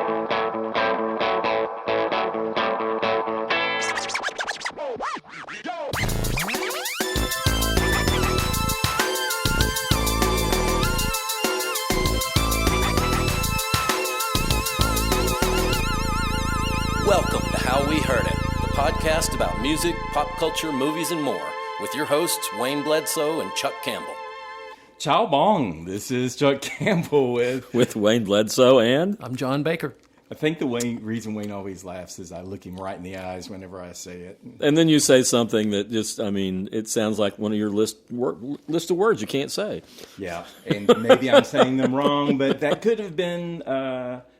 Welcome to How We Heard It, the podcast about music, pop culture, movies, and more, with your hosts Wayne Bledsoe and Chuck Campbell. Ciao bong, this is Chuck Campbell with Wayne Bledsoe and... I'm John Baker. I think the reason Wayne always laughs is I look him right in the eyes whenever I say it. And then you say something that just, it sounds like one of your list of words you can't say. Yeah, and maybe I'm saying them wrong, but that could have been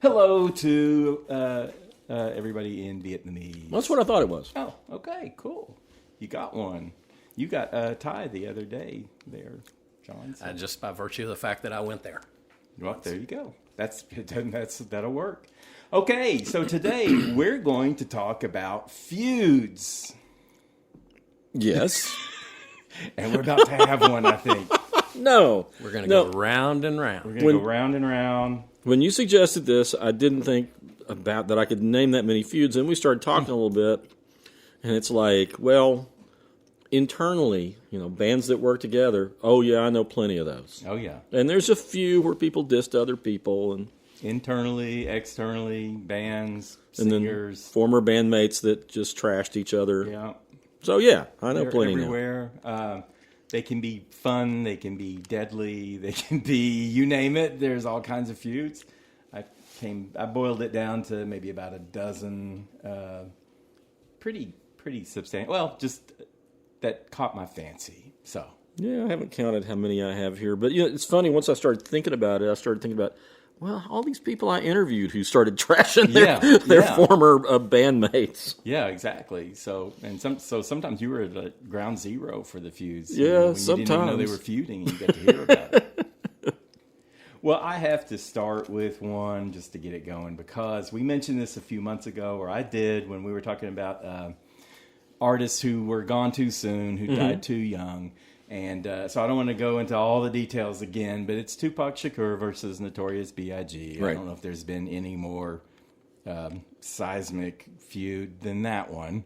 hello to everybody in Vietnamese. That's what I thought it was. Oh, okay, cool. You got one. You got a tie the other day there, John. So. Just by virtue of the fact that I went there. Well, there you go. That'll work. Okay, so today we're going to talk about feuds. Yes. And we're about to have one, I think. No. We're going to go round and round. We're going to go round and round. When you suggested this, I didn't think about that I could name that many feuds, and we started talking a little bit, and it's like, well, internally, bands that work together, oh yeah, I know plenty of those. Oh yeah. And there's a few where people dissed other people, and internally, externally, bands, singers. And then former bandmates that just trashed each other. Yeah. So yeah, I know They're plenty everywhere. Now. They can be fun, they can be deadly, they can be, you name it, there's all kinds of feuds. I boiled it down to maybe about a dozen, pretty substantial. Well, just that caught my fancy. So yeah, I haven't counted how many I have here, but it's funny. Once I started thinking about it, I started thinking about, well, all these people I interviewed who started trashing their former bandmates. Yeah, exactly. So sometimes you were at ground zero for the feuds. Yeah, when sometimes you didn't even know they were feuding, and you got to hear about it. Well, I have to start with one just to get it going because we mentioned this a few months ago, or I did when we were talking about artists who were gone too soon, who died too young. And so I don't want to go into all the details again, but it's Tupac Shakur versus Notorious B.I.G. Right. I don't know if there's been any more seismic feud than that one.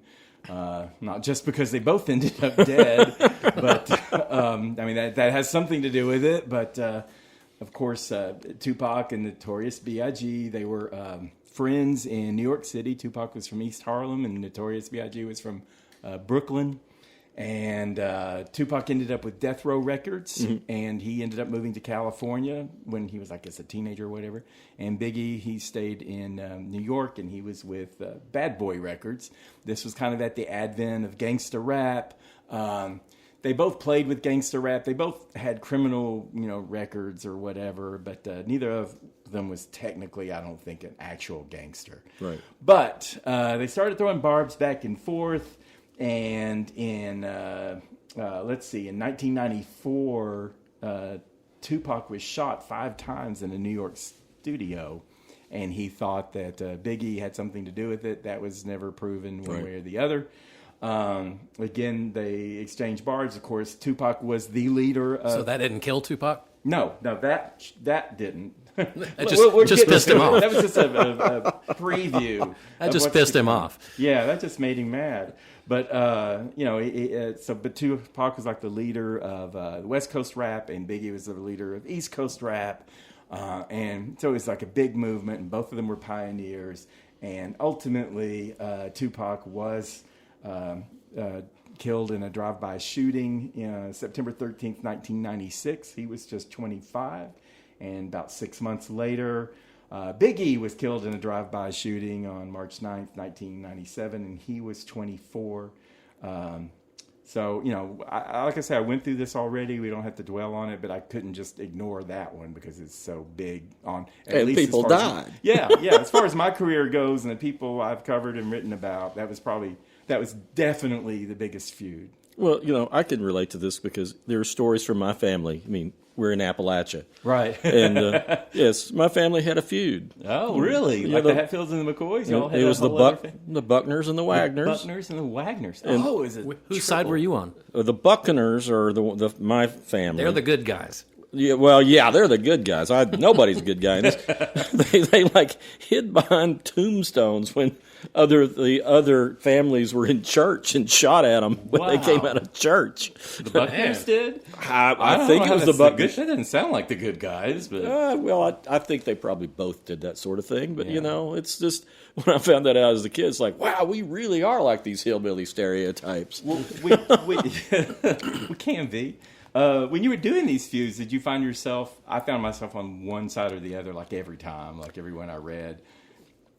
Not just because they both ended up dead, but that has something to do with it. But of course, Tupac and Notorious B.I.G., they were friends in New York City. Tupac was from East Harlem, and Notorious B.I.G. was from Brooklyn. And Tupac ended up with Death Row Records, and he ended up moving to California when he was, I guess, a teenager or whatever. And Biggie, he stayed in New York, and he was with Bad Boy Records. This was kind of at the advent of gangsta rap. They both played with gangsta rap. They both had criminal, records or whatever, but neither of them was technically, I don't think, an actual gangster. Right. But they started throwing barbs back and forth. And in, in 1994, Tupac was shot 5 times in a New York studio. And he thought that Biggie had something to do with it. That was never proven one way or the other. Again, they exchanged barbs. Of course, Tupac was the leader of... So that didn't kill Tupac? No, that didn't. That just pissed him off. That was just a preview. That just pissed him off. Yeah, that just made him mad. But but Tupac was like the leader of West Coast rap, and Biggie was the leader of East Coast rap, and so it was like a big movement, and both of them were pioneers. And ultimately, Tupac was killed in a drive-by shooting, September 13th, 1996. He was just 25. And about 6 months later, Biggie was killed in a drive-by shooting on March 9th, 1997, and he was 24. So, like I said, I went through this already. We don't have to dwell on it, but I couldn't just ignore that one because it's so big on... And least people died. As far as my career goes and the people I've covered and written about, that was definitely the biggest feud. Well, I can relate to this because there are stories from my family. We're in Appalachia. Right. And, yes, my family had a feud. Oh, really? Like the Hatfields and the McCoys? Y'all had it was the Buckners and the Wagners. The Buckners and the Wagners. Is it? Whose side were you on? The Buckners are my family. They're the good guys. Yeah, well, yeah, they're the good guys. Nobody's a good guy in this. They like hid behind tombstones when the other families were in church and shot at them when they came out of church. The Buckners did? I think it was the Buckners. That doesn't sound like the good guys, but well, I think they probably both did that sort of thing. But it's just when I found that out as a kid, it's like, wow, we really are like these hillbilly stereotypes. Well, we can be. When you were doing these feuds, did you find yourself? I found myself on one side or the other, like every time, like everyone I read.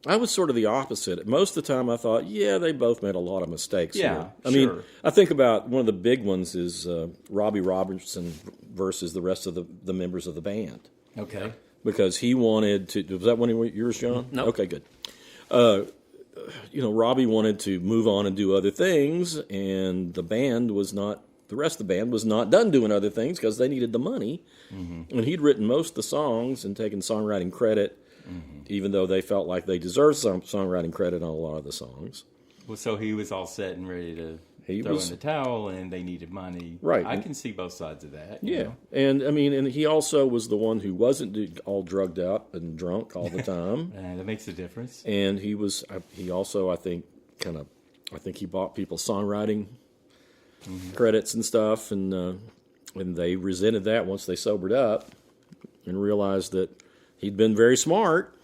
I was sort of the opposite. Most of the time I thought, yeah, they both made a lot of mistakes here. I mean, I think about one of the big ones is Robbie Robertson versus the rest of the members of the band. Okay. Because he wanted to... Was that one of yours, John? No. Okay, good. Robbie wanted to move on and do other things, and the rest of the band was not done doing other things because they needed the money. Mm-hmm. And he'd written most of the songs and taken songwriting credit, even though they felt like they deserved some songwriting credit on a lot of the songs. Well, so he was all set and ready to throw in the towel, and they needed money. Right. I can see both sides of that. Yeah. And I mean, and he also was the one who wasn't all drugged up and drunk all the time. That makes a difference. And he also, I think he bought people songwriting credits and stuff, and they resented that once they sobered up and realized that he'd been very smart.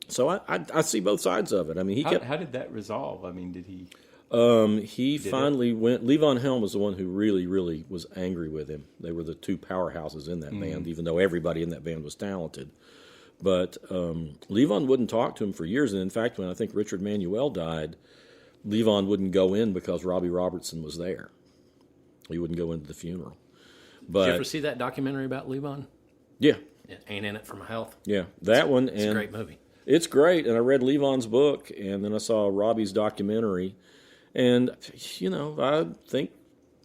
So I see both sides of it. I mean, how did that resolve? I mean, did he? He finally went. Levon Helm was the one who really, really was angry with him. They were the two powerhouses in that band, even though everybody in that band was talented. But Levon wouldn't talk to him for years. And in fact, when I think Richard Manuel died, Levon wouldn't go in because Robbie Robertson was there. He wouldn't go into the funeral. But, did you ever see that documentary about Levon? Yeah. It Ain't In It for My Health. Yeah, that one. It's a great movie. It's great, and I read Levon's book, and then I saw Robbie's documentary, and I think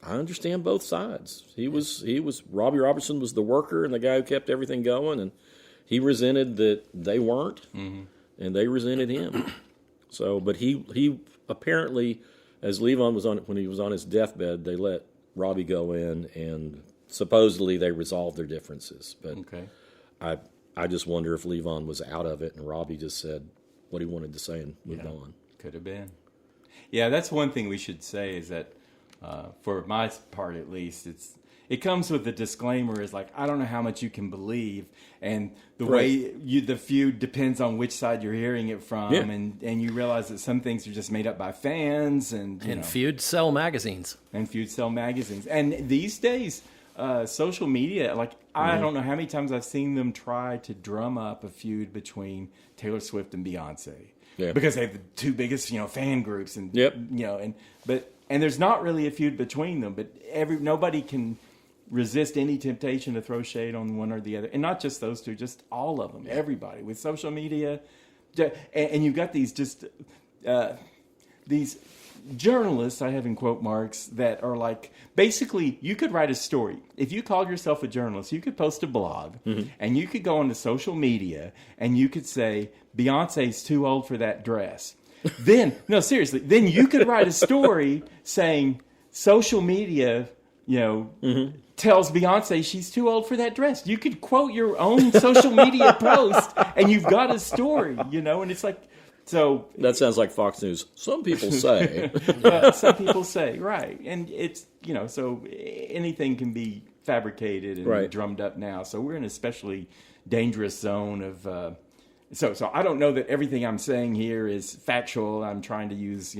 I understand both sides. He was Robbie Robertson was the worker and the guy who kept everything going, and he resented that they weren't, and they resented him. So, but he apparently, as Levon was when he was on his deathbed, they let Robbie go in, and supposedly they resolved their differences. But I just wonder if Levon was out of it and Robbie just said what he wanted to say and moved on. Could have been. Yeah, that's one thing we should say is that, for my part at least, it comes with the disclaimer is like, I don't know how much you can believe, and the way the feud depends on which side you're hearing it from, and you realize that some things are just made up by fans, and feuds sell magazines. And feuds sell magazines. And these days, social media, like, I don't know how many times I've seen them try to drum up a feud between Taylor Swift and Beyonce. Yeah. Because they have the two biggest, fan groups, and and there's not really a feud between them, but nobody can resist any temptation to throw shade on one or the other, and not just those two, just all of them, everybody with social media, and you've got these these journalists, I have in quote marks, that are like, basically, you could write a story. If you called yourself a journalist, you could post a blog, and you could go onto social media, and you could say, Beyonce's too old for that dress. Then you could write a story saying, social media, tells Beyonce she's too old for that dress. You could quote your own social media post, and you've got a story, and it's like, so that sounds like Fox News. Some people say. Some people say, right. And it's, so anything can be fabricated and drummed up now. So we're in an especially dangerous zone of, so I don't know that everything I'm saying here is factual. I'm trying to use,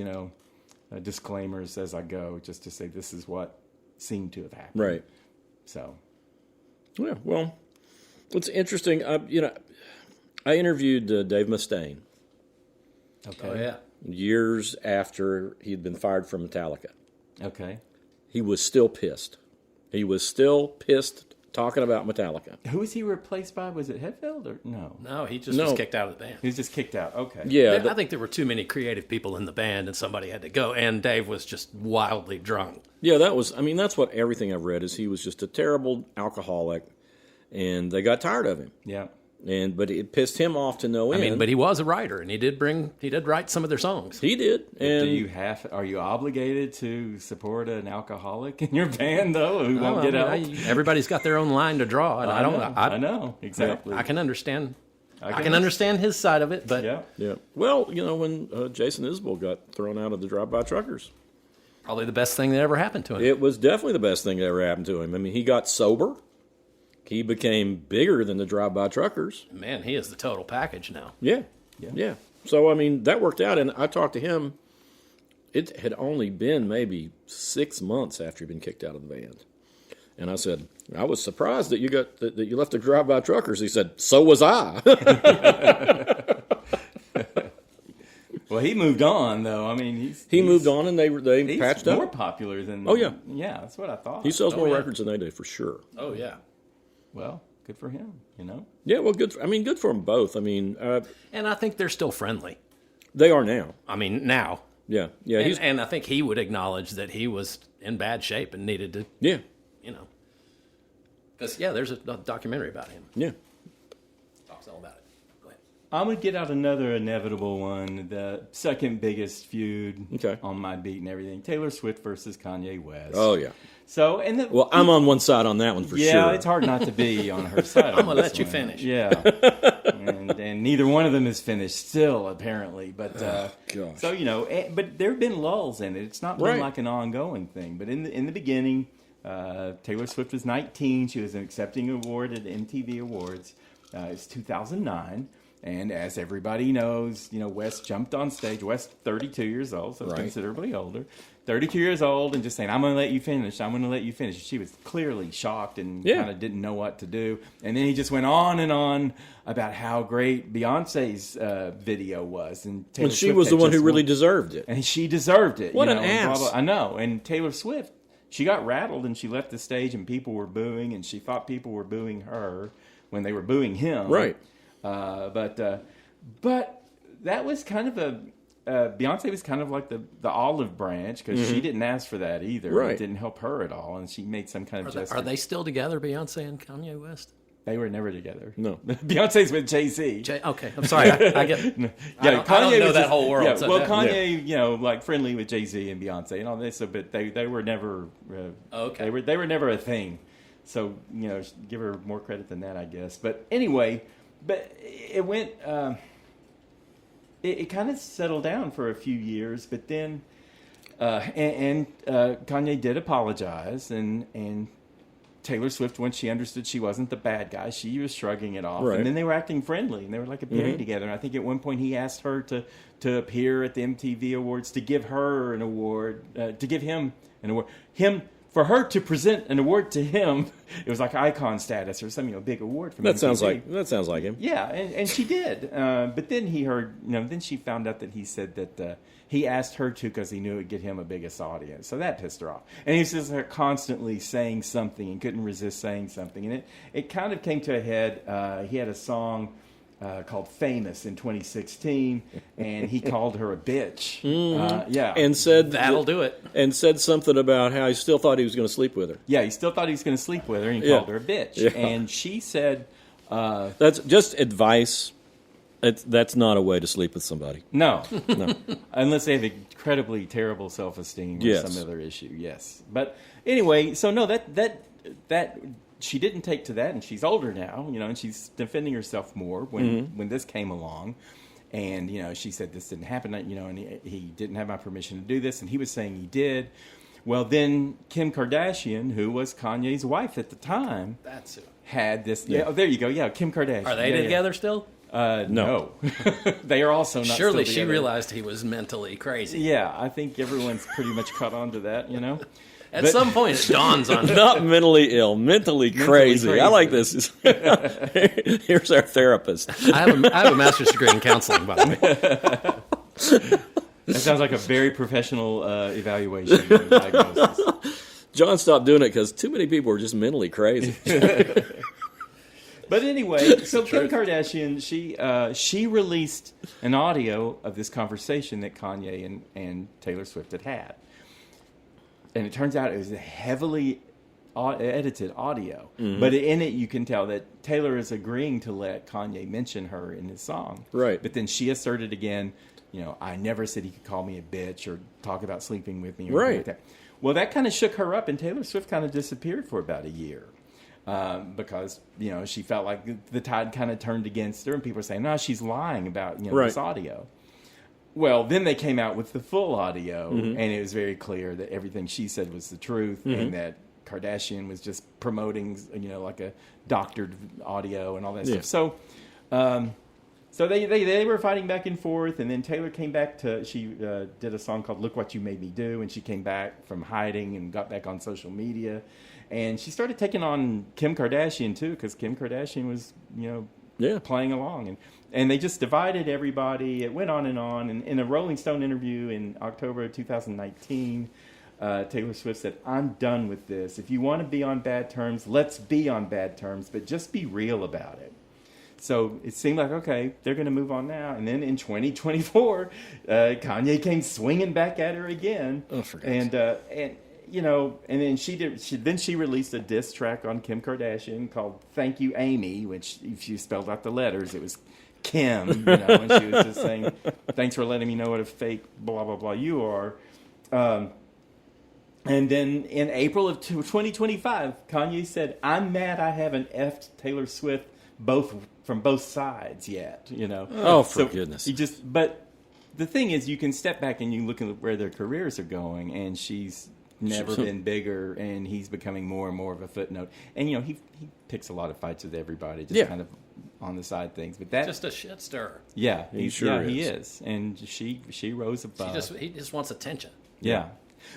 disclaimers as I go, just to say this is what seemed to have happened. Right. So. Yeah, well, it's interesting. I interviewed Dave Mustaine. Okay. Oh, yeah. Years after he'd been fired from Metallica. Okay. He was still pissed. He was still pissed talking about Metallica. Who was he replaced by? Was it Hetfield or no? No, he just was kicked out of the band. He was just kicked out. Okay. Yeah. I think there were too many creative people in the band and somebody had to go, and Dave was just wildly drunk. Yeah, that's what everything I've read is he was just a terrible alcoholic, and they got tired of him. Yeah. But it pissed him off to no end. I mean, but he was a writer, and he did write some of their songs. He did. And Are you obligated to support an alcoholic in your band though, who won't get out? Everybody's got their own line to draw, and I know exactly. I can understand. I can understand his side of it, but yeah. Well, when Jason Isbell got thrown out of the Drive-By Truckers, probably the best thing that ever happened to him. it was definitely the best thing that ever happened to him. I mean, he got sober. He became bigger than the Drive-By Truckers. Man, he is the total package now. Yeah. So, I mean, that worked out. And I talked to him. It had only been maybe 6 months after he'd been kicked out of the band. And I said, I was surprised that you left the Drive-By Truckers. He said, so was I. Well, he moved on, though. I mean, he moved on, and they patched up. He's more popular than... Oh, yeah. Yeah, that's what I thought. He sells more records than they do, for sure. Oh, yeah. Well, good for him, Yeah, well, good for them both. I mean... and I think they're still friendly. They are now. I mean, now. Yeah. And I think he would acknowledge that he was in bad shape and needed to... Yeah. Because, there's a documentary about him. Yeah. Talks all about it. Go ahead. I'm going to get out another inevitable one, the second biggest feud on my beat and everything. Taylor Swift versus Kanye West. Oh, yeah. So, well, I'm on one side on that one for sure. Yeah, it's hard not to be on her side. I'm going to let you finish. Yeah. and neither one of them is finished still, apparently. But gosh. So, but there have been lulls in it. It's not been like an ongoing thing. But in the beginning, Taylor Swift was 19. She was accepting an award at MTV Awards. It's 2009. And as everybody knows, West jumped on stage. West, 32 years old, so considerably older. 32 years old and just saying, I'm going to let you finish. I'm going to let you finish. She was clearly shocked and kind of didn't know what to do. And then he just went on and on about how great Beyonce's video was. And Taylor she Swift was the one who really deserved it. And she deserved it. What an ass. Blah, blah. I know. And Taylor Swift, she got rattled and she left the stage and people were booing. And she thought people were booing her when they were booing him. Right. But that was kind of Beyonce was kind of like the olive branch because she didn't ask for that either. Right. It didn't help her at all, and she made some kind of gesture. Are they still together, Beyonce and Kanye West? They were never together. No. Beyonce's with Jay-Z. Okay, I'm sorry. I get. I don't know that whole world. Yeah, so well, Kanye, like friendly with Jay-Z and Beyonce and all this, but they were never. Okay. They were never a thing. So give her more credit than that, I guess. But anyway, it went. It kind of settled down for a few years, but then, Kanye did apologize, and Taylor Swift, when she understood she wasn't the bad guy, she was shrugging it off, and then they were acting friendly, and they were like appearing together. And I think at one point he asked her to appear at the MTV Awards to give her an award, to give him an award, for her to present an award to him. It was like icon status or some big award from that MTV. sounds like him. Yeah, and she did. But then he heard, then she found out that he said that he asked her to because he knew it would get him a biggest audience. So that pissed her off. And he's just constantly saying something and couldn't resist saying something. And it kind of came to a head. He had a song called Famous in 2016, and he called her a bitch. And said that'll do it. And said something about how he still thought he was going to sleep with her. Yeah, he still thought he was going to sleep with her, and he called her a bitch. Yeah. And she said, "That's just advice. That's not a way to sleep with somebody." No, unless they have incredibly terrible self-esteem or some other issue. Yes, but anyway, so no, that. She didn't take to that, and she's older now, and she's defending herself more when this came along. And, she said this didn't happen, and he didn't have my permission to do this, and he was saying he did. Well, then Kim Kardashian, who was Kanye's wife at the time, had this. Yeah, there you go. Yeah, Kim Kardashian. Are they together still? No. They are also not Surely still she realized he was mentally crazy. Yeah, I think everyone's pretty much caught on to that, At some point, it dawns on them. Not mentally ill, mentally crazy. I like this. Here's our therapist. I have a master's degree in counseling, by the way. That sounds like a very professional evaluation and diagnosis. John stopped doing it because too many people were just mentally crazy. But anyway, so Kim Kardashian, she released an audio of this conversation that Kanye and Taylor Swift had. And it turns out it was heavily edited audio. Mm-hmm. But in it, you can tell that Taylor is agreeing to let Kanye mention her in his song. Right. But then she asserted again, I never said he could call me a bitch or talk about sleeping with me or Right. anything like that. Well, that kind of shook her up, and Taylor Swift kind of disappeared for about a year. Because, she felt like the tide kind of turned against her, and people were saying, no, she's lying about, Right. this audio. Well, then they came out with the full audio, Mm-hmm. and it was very clear that everything she said was the truth, Mm-hmm. and that Kardashian was just promoting, like a doctored audio and all that Yeah. stuff. So they were fighting back and forth, and then Taylor came back she did a song called "Look What You Made Me Do," and she came back from hiding and got back on social media, and she started taking on Kim Kardashian too, because Kim Kardashian was playing along, and they just divided everybody. It went on, and in a Rolling Stone interview in October of 2019, Taylor Swift said, "I'm done with this. If you want to be on bad terms, let's be on bad terms, but just be real about it." So it seemed like, okay, they're going to move on now. And then in 2024, Kanye came swinging back at her again. Oh, for God's and then she released a diss track on Kim Kardashian called "Thank You, Amy," which if she spelled out the letters, it was Kim. And she was just saying, "Thanks for letting me know what a fake blah blah blah you are." And then in April of 2025, Kanye said, "I'm mad I haven't effed Taylor Swift from both sides yet." Oh, for goodness! But the thing is, you can step back and you look at where their careers are going, and she's never been bigger, and he's becoming more and more of a footnote. And he picks a lot of fights with everybody, just kind of on the side things. But that Just a shit stirrer. yeah, He sure is. he is, and she rose above. He just wants attention. Yeah.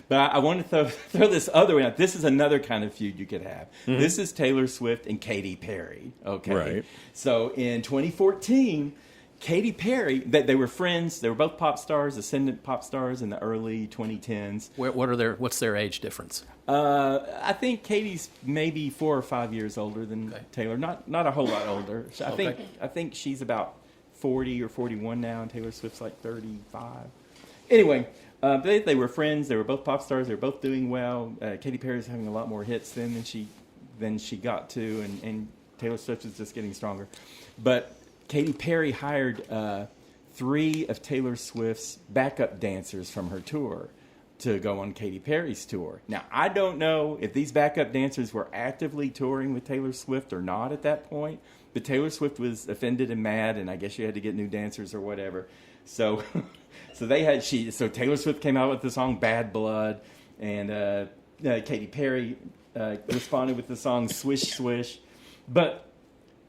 But I want to throw this other one out. This is another kind of feud you could have. Mm-hmm. This is Taylor Swift and Katy Perry. Okay. Right. So in 2014, Katy Perry, they were friends. They were both pop stars, ascendant pop stars in the early 2010s. What's their age difference? I think Katie's maybe 4 or 5 years older than Taylor. Not a whole lot older. I think she's about 40 or 41 now, and Taylor Swift's like 35. Anyway. They were friends. They were both pop stars. They were both doing well. Katy Perry was having a lot more hits than she got to, and Taylor Swift was just getting stronger. But Katy Perry hired 3 of Taylor Swift's backup dancers from her tour to go on Katy Perry's tour. Now, I don't know if these backup dancers were actively touring with Taylor Swift or not at that point, but Taylor Swift was offended and mad, and I guess she had to get new dancers or whatever. So Taylor Swift came out with the song "Bad Blood," and Katy Perry responded with the song "Swish Swish." But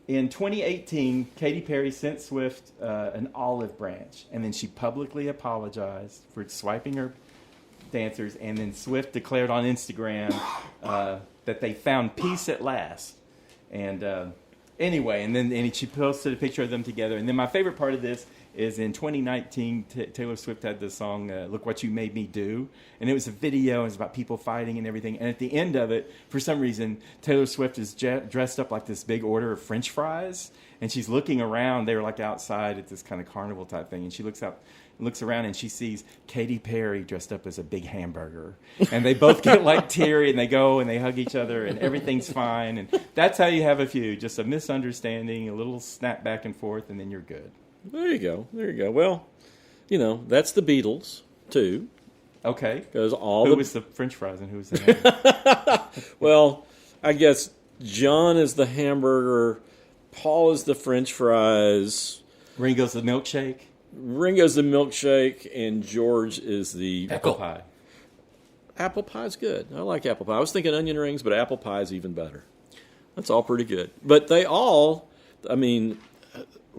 in 2018, Katy Perry sent Swift an olive branch, and then she publicly apologized for swiping her dancers. And then Swift declared on Instagram that they found peace at last. And anyway, and then she posted a picture of them together. And then my favorite part of this is in 2019, Taylor Swift had the song "Look What You Made Me Do," and it was a video. It was about people fighting and everything. And at the end of it, for some reason, Taylor Swift is dressed up like this big order of French fries, and she's looking around. They were like outside at this kind of carnival type thing, and she looks around, and she sees Katy Perry dressed up as a big hamburger, and they both get like teary, and they go and they hug each other, and everything's fine. And that's how you have a feud: just a misunderstanding, a little snap back and forth, and then you're good. There you go. Well, that's the Beatles too. Okay. Because who was the French fries and who was the hamburger? Well, I guess John is the hamburger, Paul is the French fries, Ringo's the milkshake, and George is the apple pie. Apple pie's good. I like apple pie. I was thinking onion rings, but apple pie's even better. That's all pretty good. But they all,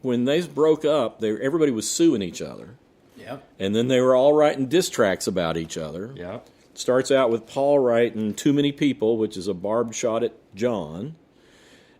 when they broke up, everybody was suing each other. Yeah. And then they were all writing diss tracks about each other. Yeah. Starts out with Paul writing "Too Many People," which is a barbed shot at John.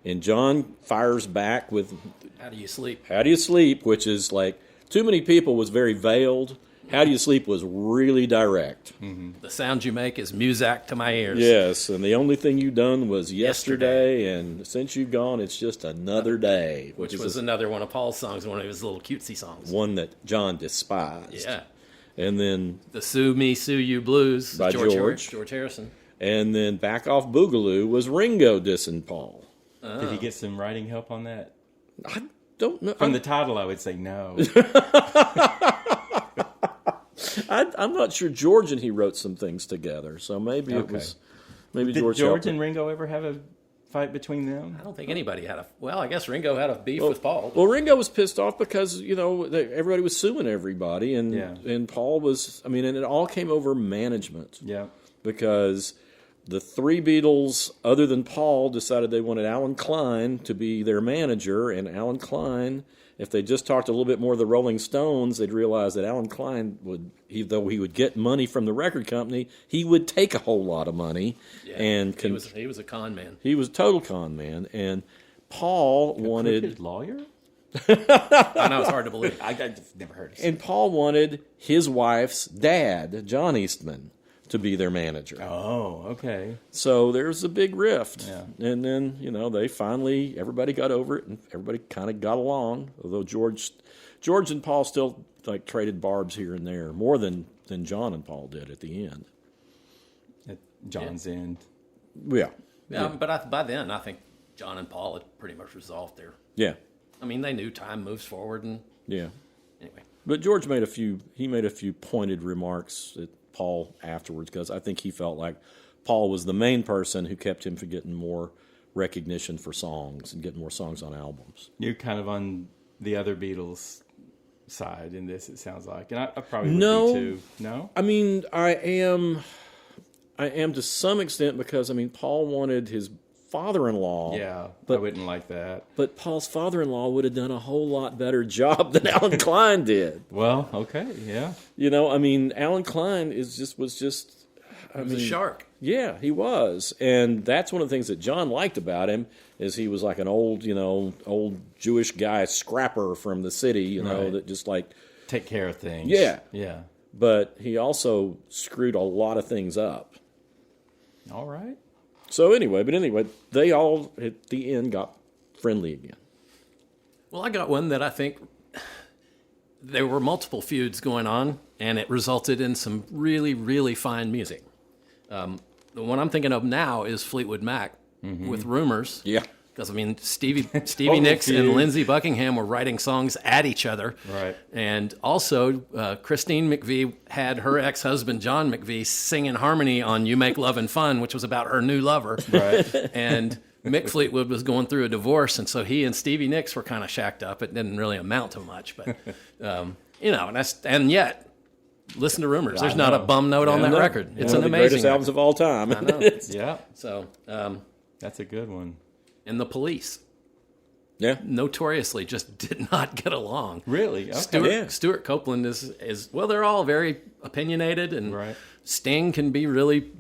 And John fires back with "How Do You Sleep?" "How Do You Sleep?" which is like, "Too Many People" was very veiled. "How Do You Sleep?" was really direct. Mm-hmm. The sound you make is music to my ears. Yes, and the only thing you done was yesterday, and since you've gone, it's just another day. Which was another one of Paul's songs, one of his little cutesy songs. One that John despised. Yeah. And then the "Sue Me, Sue You" blues by George Harrison. And then Back Off Boogaloo was Ringo dissing Paul. Did he get some writing help on that? I don't know. From the title, I would say no. I'm not sure. George and he wrote some things together, so maybe it was. Maybe Did George George and Ringo ever have a fight between them? I don't think anybody had a. Well, I guess Ringo had a beef with Paul. Well, Ringo was pissed off because everybody was suing everybody, and Paul was. I mean, and it all came over management. Yeah, because the three Beatles, other than Paul, decided they wanted Alan Klein to be their manager, and Alan Klein, if they just talked a little bit more of the Rolling Stones, they'd realize that Alan Klein though he would get money from the record company, he would take a whole lot of money. Yeah, and he was a con man. He was a total con man, and Paul wanted lawyer. I know it's hard to believe. I've never heard of it. And Paul wanted his wife's dad, John Eastman, to be their manager. Oh, okay. So there's a big rift. Yeah. And then, they finally, everybody got over it, and everybody kind of got along, although George and Paul still traded barbs here and there, more than John and Paul did at the end. At John's end. Yeah. But by then, I think John and Paul had pretty much resolved their... Yeah. I mean, they knew time moves forward, and... Yeah. Anyway. But George made a few pointed remarks at Paul afterwards, because I think he felt like Paul was the main person who kept him from getting more recognition for songs and getting more songs on albums. You're kind of on the other Beatles side in this, it sounds like. And I probably would No. be too. No? I mean, I am to some extent, because, Paul wanted his father-in-law. Yeah, but I wouldn't like that. But Paul's father-in-law would have done a whole lot better job than Alan Klein did. Well, okay, yeah. Alan Klein was just a shark. Yeah, he was. And that's one of the things that John liked about him, is he was like an old Jewish guy, scrapper from the city, Right. that just Take care of things. Yeah. Yeah. But he also screwed a lot of things up. All right. So anyway, they all at the end got friendly again. Well, I got one that I think there were multiple feuds going on, and it resulted in some really, really fine music. The one I'm thinking of now is Fleetwood Mac with Rumors. Yeah. Because, Stevie Nicks and Lindsey Buckingham were writing songs at each other. Right. And also, Christine McVie had her ex-husband, John McVie, sing in harmony on You Make Lovin' Fun, which was about her new lover. Right. And Mick Fleetwood was going through a divorce, and so he and Stevie Nicks were kind of shacked up. It didn't really amount to much, but, and yet, listen to Rumors. There's not a bum note on that record. It's an one of the amazing greatest albums of all time. I know. Yeah. So, that's a good one. and the Police. Yeah. Notoriously just did not get along. Really? Okay. Stuart Copeland is well, they're all very opinionated, and Right. Sting can be really,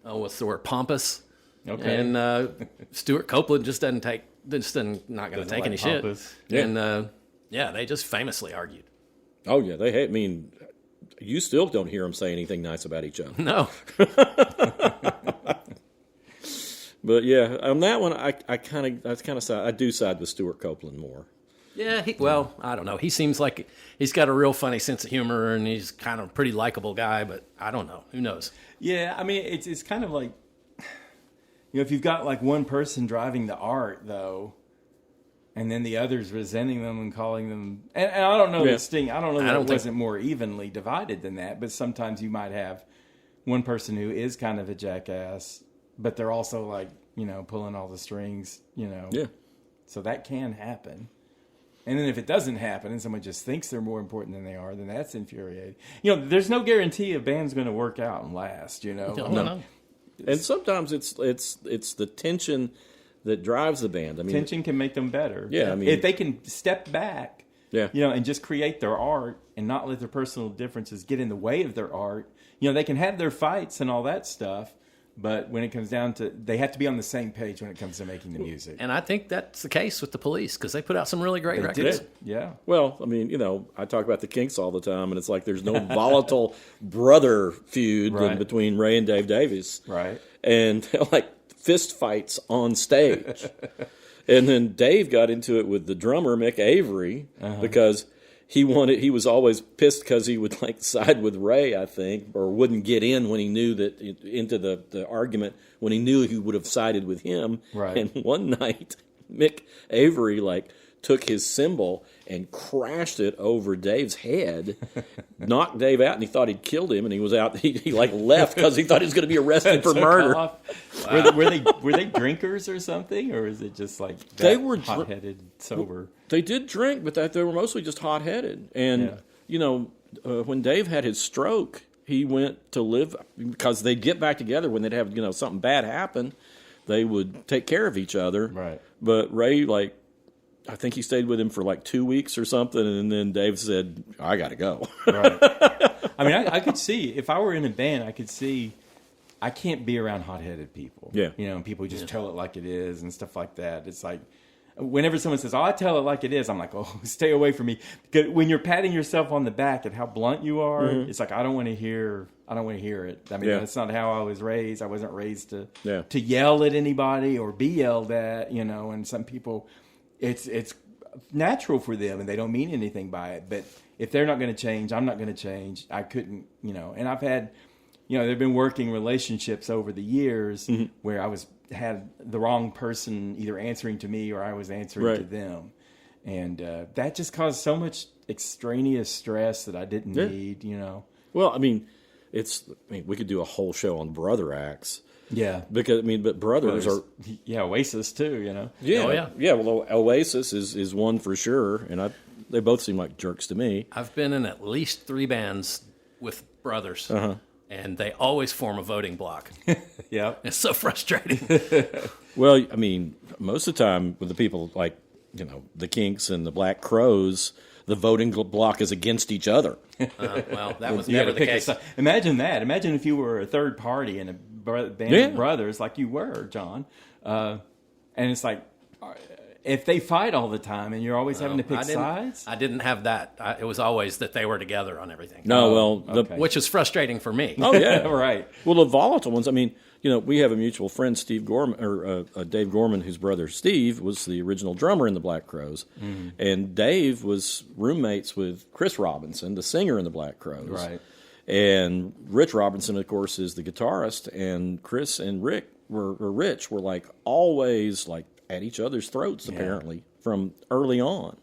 what's the word, pompous. Okay. And Stuart Copeland just not going to take any pompous. shit. And they just famously argued. Oh, yeah. You still don't hear them say anything nice about each other. No. But yeah, on that one, I do side with Stuart Copeland more. Yeah, I don't know. He seems like he's got a real funny sense of humor, and he's kind of a pretty likable guy, but I don't know. Who knows? Yeah, it's kind of like, if you've got like one person driving the art, though, and then the others resenting them and calling them, and I don't know that Sting, I don't know that it wasn't more evenly divided than that, but sometimes you might have one person who is kind of a jackass, but they're also like, pulling all the strings, Yeah. So that can happen. And then if it doesn't happen and someone just thinks they're more important than they are, then that's infuriating. There's no guarantee a band's going to work out and last, No. And sometimes it's the tension that drives the band. Tension can make them better. Yeah, if they can step back, Yeah. And just create their art and not let their personal differences get in the way of their art. They can have their fights and all that stuff, but when it comes down to, they have to be on the same page when it comes to making the music. And I think that's the case with the Police, because they put out some really great records. Did. Yeah. Well, I talk about the Kinks all the time, and it's like there's no volatile brother feud Right. between Ray and Dave Davies. Right. And like fist fights on stage. And then Dave got into it with the drummer, Mick Avery, because he was always pissed because he would like side with Ray, I think, or wouldn't get in when he knew that into the argument when he knew he would have sided with him. Right. And one night, Mick Avery like took his cymbal and crashed it over Dave's head, knocked Dave out, and he thought he'd killed him, and he was out. He like left because he thought he was going to be arrested for murder. Wow. Were they drinkers or something, or is it just like they were hot-headed, sober? They did drink, but they were mostly just hot-headed. And when Dave had his stroke, he went to live because they'd get back together when they'd have something bad happen. They would take care of each other. Right. But Ray, like, I think he stayed with him for like 2 weeks or something, and then Dave said, "I got to go." Right. I mean, I could see if I were in a band, I could see I can't be around hot-headed people. Yeah. And people just tell it like it is and stuff like that. It's like whenever someone says, "Oh, I tell it like it is," I'm like, "Oh, stay away from me." Because when you're patting yourself on the back at how blunt you are, it's like I don't want to hear it. I mean, that's not how I was raised. I wasn't raised to yell at anybody or be yelled at. And some people, it's natural for them and they don't mean anything by it. But if they're not going to change, I'm not going to change. I couldn't, And I've had, there've been working relationships over the years where I had the wrong person either answering to me or I was answering to them. And that just caused so much extraneous stress that I didn't need, Well, I mean, we could do a whole show on brother acts. Yeah. Because, but brothers are... Yeah, Oasis too, Yeah. Oh, yeah. Yeah, well, Oasis is one for sure, and they both seem like jerks to me. I've been in at least 3 bands with brothers, and they always form a voting block. Yeah. It's so frustrating. Well, I mean, most of the time with the people like, the Kinks and the Black Crowes, the voting block is against each other. Well, that was never the case. Imagine that. Imagine if you were a third party in a band of brothers like you were, John. And it's like, if they fight all the time and you're always having to pick sides? I didn't have that. It was always that they were together on everything. No, which is frustrating for me. Oh, yeah. Right. Well, the volatile ones, I mean, we have a mutual friend, Steve Gorman, or Dave Gorman, whose brother Steve was the original drummer in the Black Crowes. Mm-hmm. And Dave was roommates with Chris Robinson, the singer in the Black Crowes. Right. And Rich Robinson, of course, is the guitarist. And Chris and Rich were like always like at each other's throats, apparently, from early on.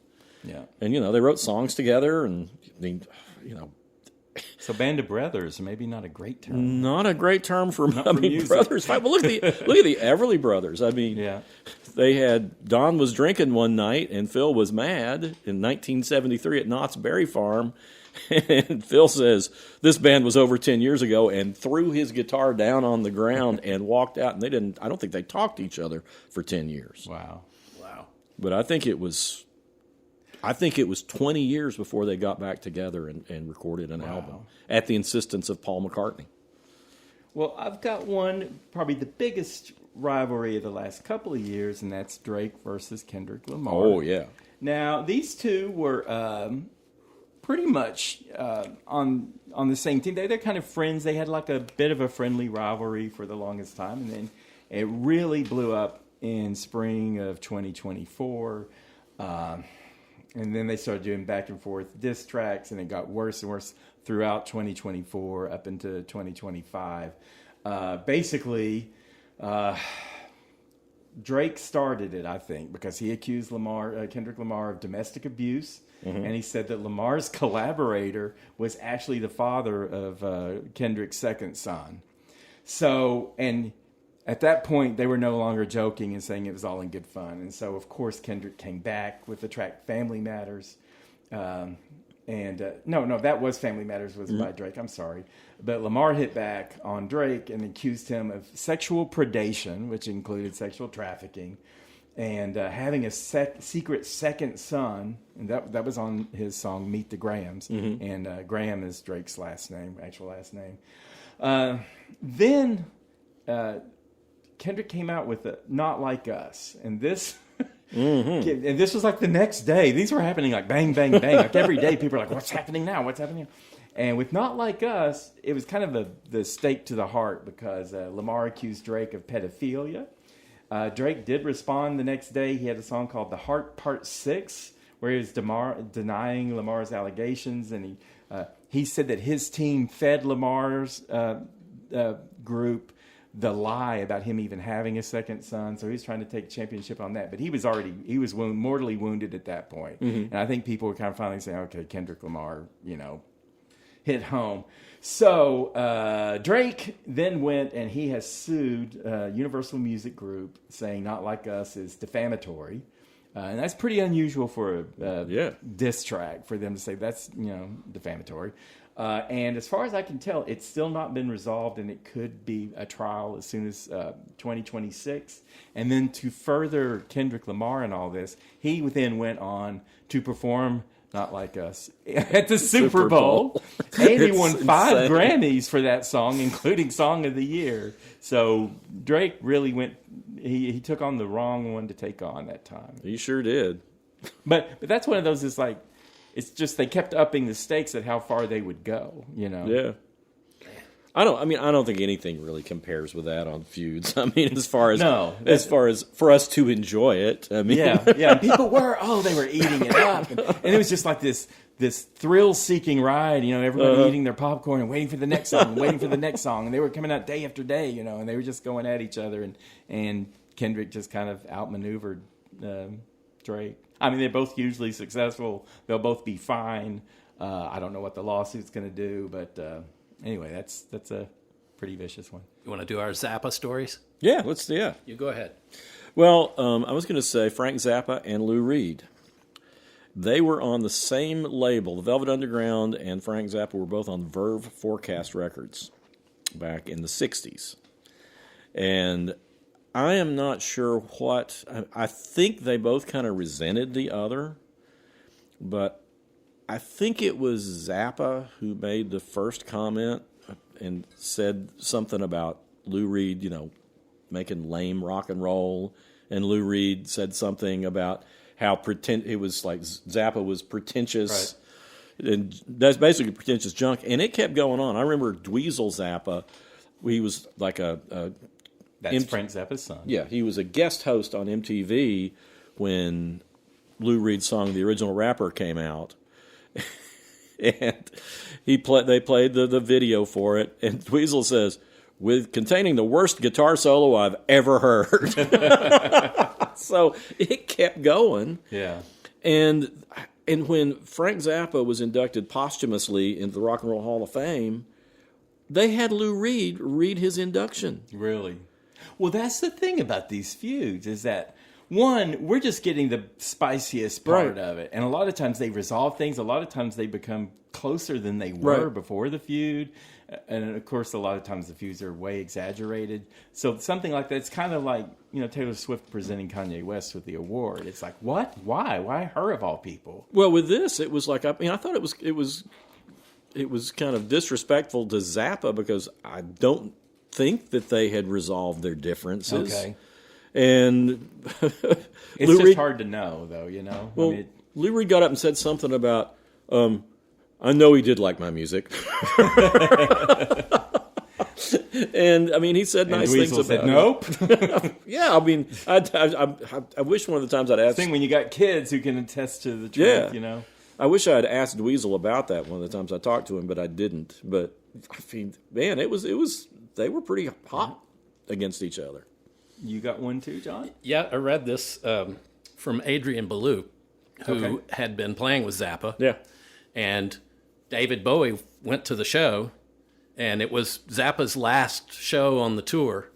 Yeah. And, they wrote songs together and, So band of brothers, maybe not a great term. Not a great term for music. brothers. Well, look at the Everly Brothers. I mean, they had Don was drinking one night and Phil was mad in 1973 at Knott's Berry Farm, and Phil says this band was over 10 years ago and threw his guitar down on the ground and walked out. And they didn't. I don't think they talked to each other for 10 years. Wow. But I think it was 20 years before they got back together and recorded an album at the insistence of Paul McCartney. Well, I've got one, probably the biggest rivalry of the last couple of years, and that's Drake versus Kendrick Lamar. Oh, yeah. Now, these two were pretty much on the same team. They're kind of friends. They had like a bit of a friendly rivalry for the longest time, and then it really blew up in spring of 2024. And then they started doing back and forth diss tracks, and it got worse and worse throughout 2024 up into 2025. Basically, Drake started it, I think, because he accused Kendrick Lamar of domestic abuse, and he said that Lamar's collaborator was actually the father of Kendrick's second son. So, and at that point, they were no longer joking and saying it was all in good fun. And so, of course, Kendrick came back with the track Family Matters. No, that was Family Matters was by Drake. I'm sorry. But Lamar hit back on Drake and accused him of sexual predation, which included sexual trafficking, and having a secret second son. And that was on his song Meet the Grahams. Mm-hmm. And Graham is Drake's actual last name. Then Kendrick came out with Not Like Us. And this... Mm-hmm. And this was like the next day. These were happening like bang, bang, bang. Like every day, people are like, what's happening now? What's happening now? And with Not Like Us, it was kind of the stake to the heart because Lamar accused Drake of pedophilia. Drake did respond the next day. He had a song called The Heart Part 6, where he was denying Lamar's allegations, and he said that his team fed Lamar's group the lie about him even having a second son. So he's trying to take championship on that. But he was mortally wounded at that point. And I think people were kind of finally saying, okay, Kendrick Lamar, hit home. So Drake then went and he has sued Universal Music Group, saying Not Like Us is defamatory. And that's pretty unusual for a diss track, for them to say that's defamatory. And as far as I can tell, it's still not been resolved, and it could be a trial as soon as 2026. And then to further Kendrick Lamar and all this, he then went on to perform Not Like Us at the Super Bowl. And he won 5 Grammys for that song, including Song of the Year. So Drake really went, he took on the wrong one to take on that time. He sure did. But that's one of those, it's like, it's just they kept upping the stakes at how far they would go, Yeah. I don't think anything really compares with that on feuds. I mean, as far as for us to enjoy it. I mean, yeah. People they were eating it up, and it was just like this thrill-seeking ride. Everybody eating their popcorn and waiting for the next song, and they were coming out day after day, and they were just going at each other, and Kendrick just kind of outmaneuvered Drake. I mean, they're both hugely successful. They'll both be fine. I don't know what the lawsuit's going to do, but anyway, that's a pretty vicious one. You want to do our Zappa stories? Yeah, let's. Yeah, you go ahead. Well, I was going to say Frank Zappa and Lou Reed. They were on the same label. The Velvet Underground and Frank Zappa were both on Verve Forecast Records back in the 60s. And I am not sure what... I think they both kind of resented the other, but I think it was Zappa who made the first comment and said something about Lou Reed, making lame rock and roll, and Lou Reed said something about how it was like Zappa was pretentious, right. And that's basically pretentious junk, and it kept going on. I remember Dweezil Zappa, he was like That's Frank Zappa's son. Yeah, he was a guest host on MTV when Lou Reed's song "The Original Rapper" came out, and they played the video for it, and Dweezil says, "With containing the worst guitar solo I've ever heard." So it kept going. Yeah, and when Frank Zappa was inducted posthumously into the Rock and Roll Hall of Fame, they had Lou Reed read his induction. Really? Well, that's the thing about these feuds is that, one, we're just getting the spiciest part of it. And a lot of times they resolve things. A lot of times they become closer than they were before the feud. And, of course, a lot of times the feuds are way exaggerated. So something like that, it's kind of like, Taylor Swift presenting Kanye West with the award. It's like, what? Why? Why her of all people? Well, with this, it was like, I thought it was kind of disrespectful to Zappa because I don't think that they had resolved their differences. Okay. And it's Lou just Reed, hard to know, though, Well, Lou Reed got up and said something about, I know he did like my music. And, he said nice things about said, nope. Yeah, I wish one of the times I'd asked... When you got kids who can attest to the truth, I wish I had asked Dweezil about that one of the times I talked to him, but I didn't. But, man, it was they were pretty hot against each other. You got one too, John? Yeah, I read this from Adrian Belew, who had been playing with Zappa. Yeah. And David Bowie went to the show, and it was Zappa's last show on the tour.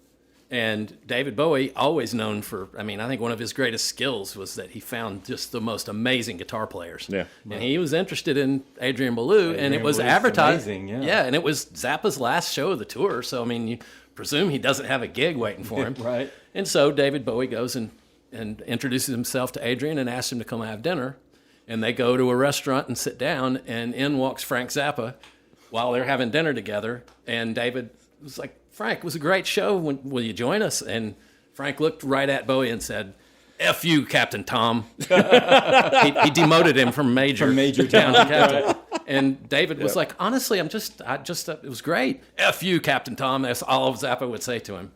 And David Bowie, always known for, I think one of his greatest skills was that he found just the most amazing guitar players. Yeah. And he was interested in Adrian Belew, and it was advertised. Amazing, yeah, and it was Zappa's last show of the tour. So, you presume he doesn't have a gig waiting for him. Right. And so David Bowie goes and introduces himself to Adrian and asks him to come have dinner. And they go to a restaurant and sit down, and in walks Frank Zappa while they're having dinner together. And David was like, Frank, it was a great show. Will you join us? And Frank looked right at Bowie and said, F you, Captain Tom. he demoted him from major down to captain. And David was like, honestly, it was great. F you, Captain Tom. That's all Zappa would say to him.